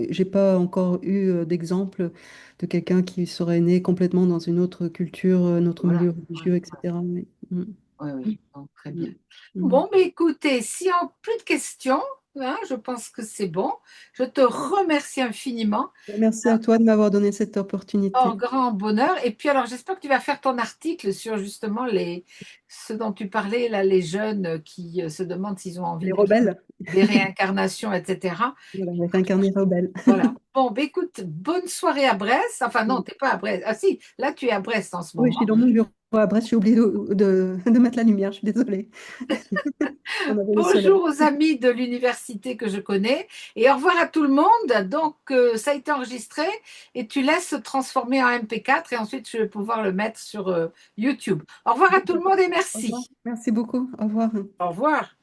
j'ai pas encore eu d'exemple de quelqu'un qui serait né complètement dans une autre culture, un autre Voilà. milieu Ouais, religieux, etc. Oui. Mm. oui, oui. Donc, très bien. Mm. Mm. Bon, mais écoutez, s'il n'y a plus de questions, hein, je pense que c'est bon. Je te remercie infiniment. Merci à toi de m'avoir donné cette En opportunité. grand bonheur. Et puis alors, j'espère que tu vas faire ton article sur justement ce dont tu parlais, là, les jeunes qui se demandent s'ils ont envie Les de rebelles. des réincarnations, etc. Voilà, les réincarnés rebelles. Voilà. Bon, ben écoute, bonne soirée à Brest. Enfin, non, t'es pas à Brest. Ah si, là, tu es à Brest en ce Oui, je moment. suis dans mon bureau à Brest, j'ai oublié de mettre la lumière, je suis désolée. On avait le soleil. Bonjour aux amis de l'université que je connais et au revoir à tout le monde. Donc, ça a été enregistré et tu laisses se transformer en MP4 et ensuite je vais pouvoir le mettre sur YouTube. Au revoir à tout le monde et Au revoir. merci. Merci beaucoup. Au revoir. Au revoir.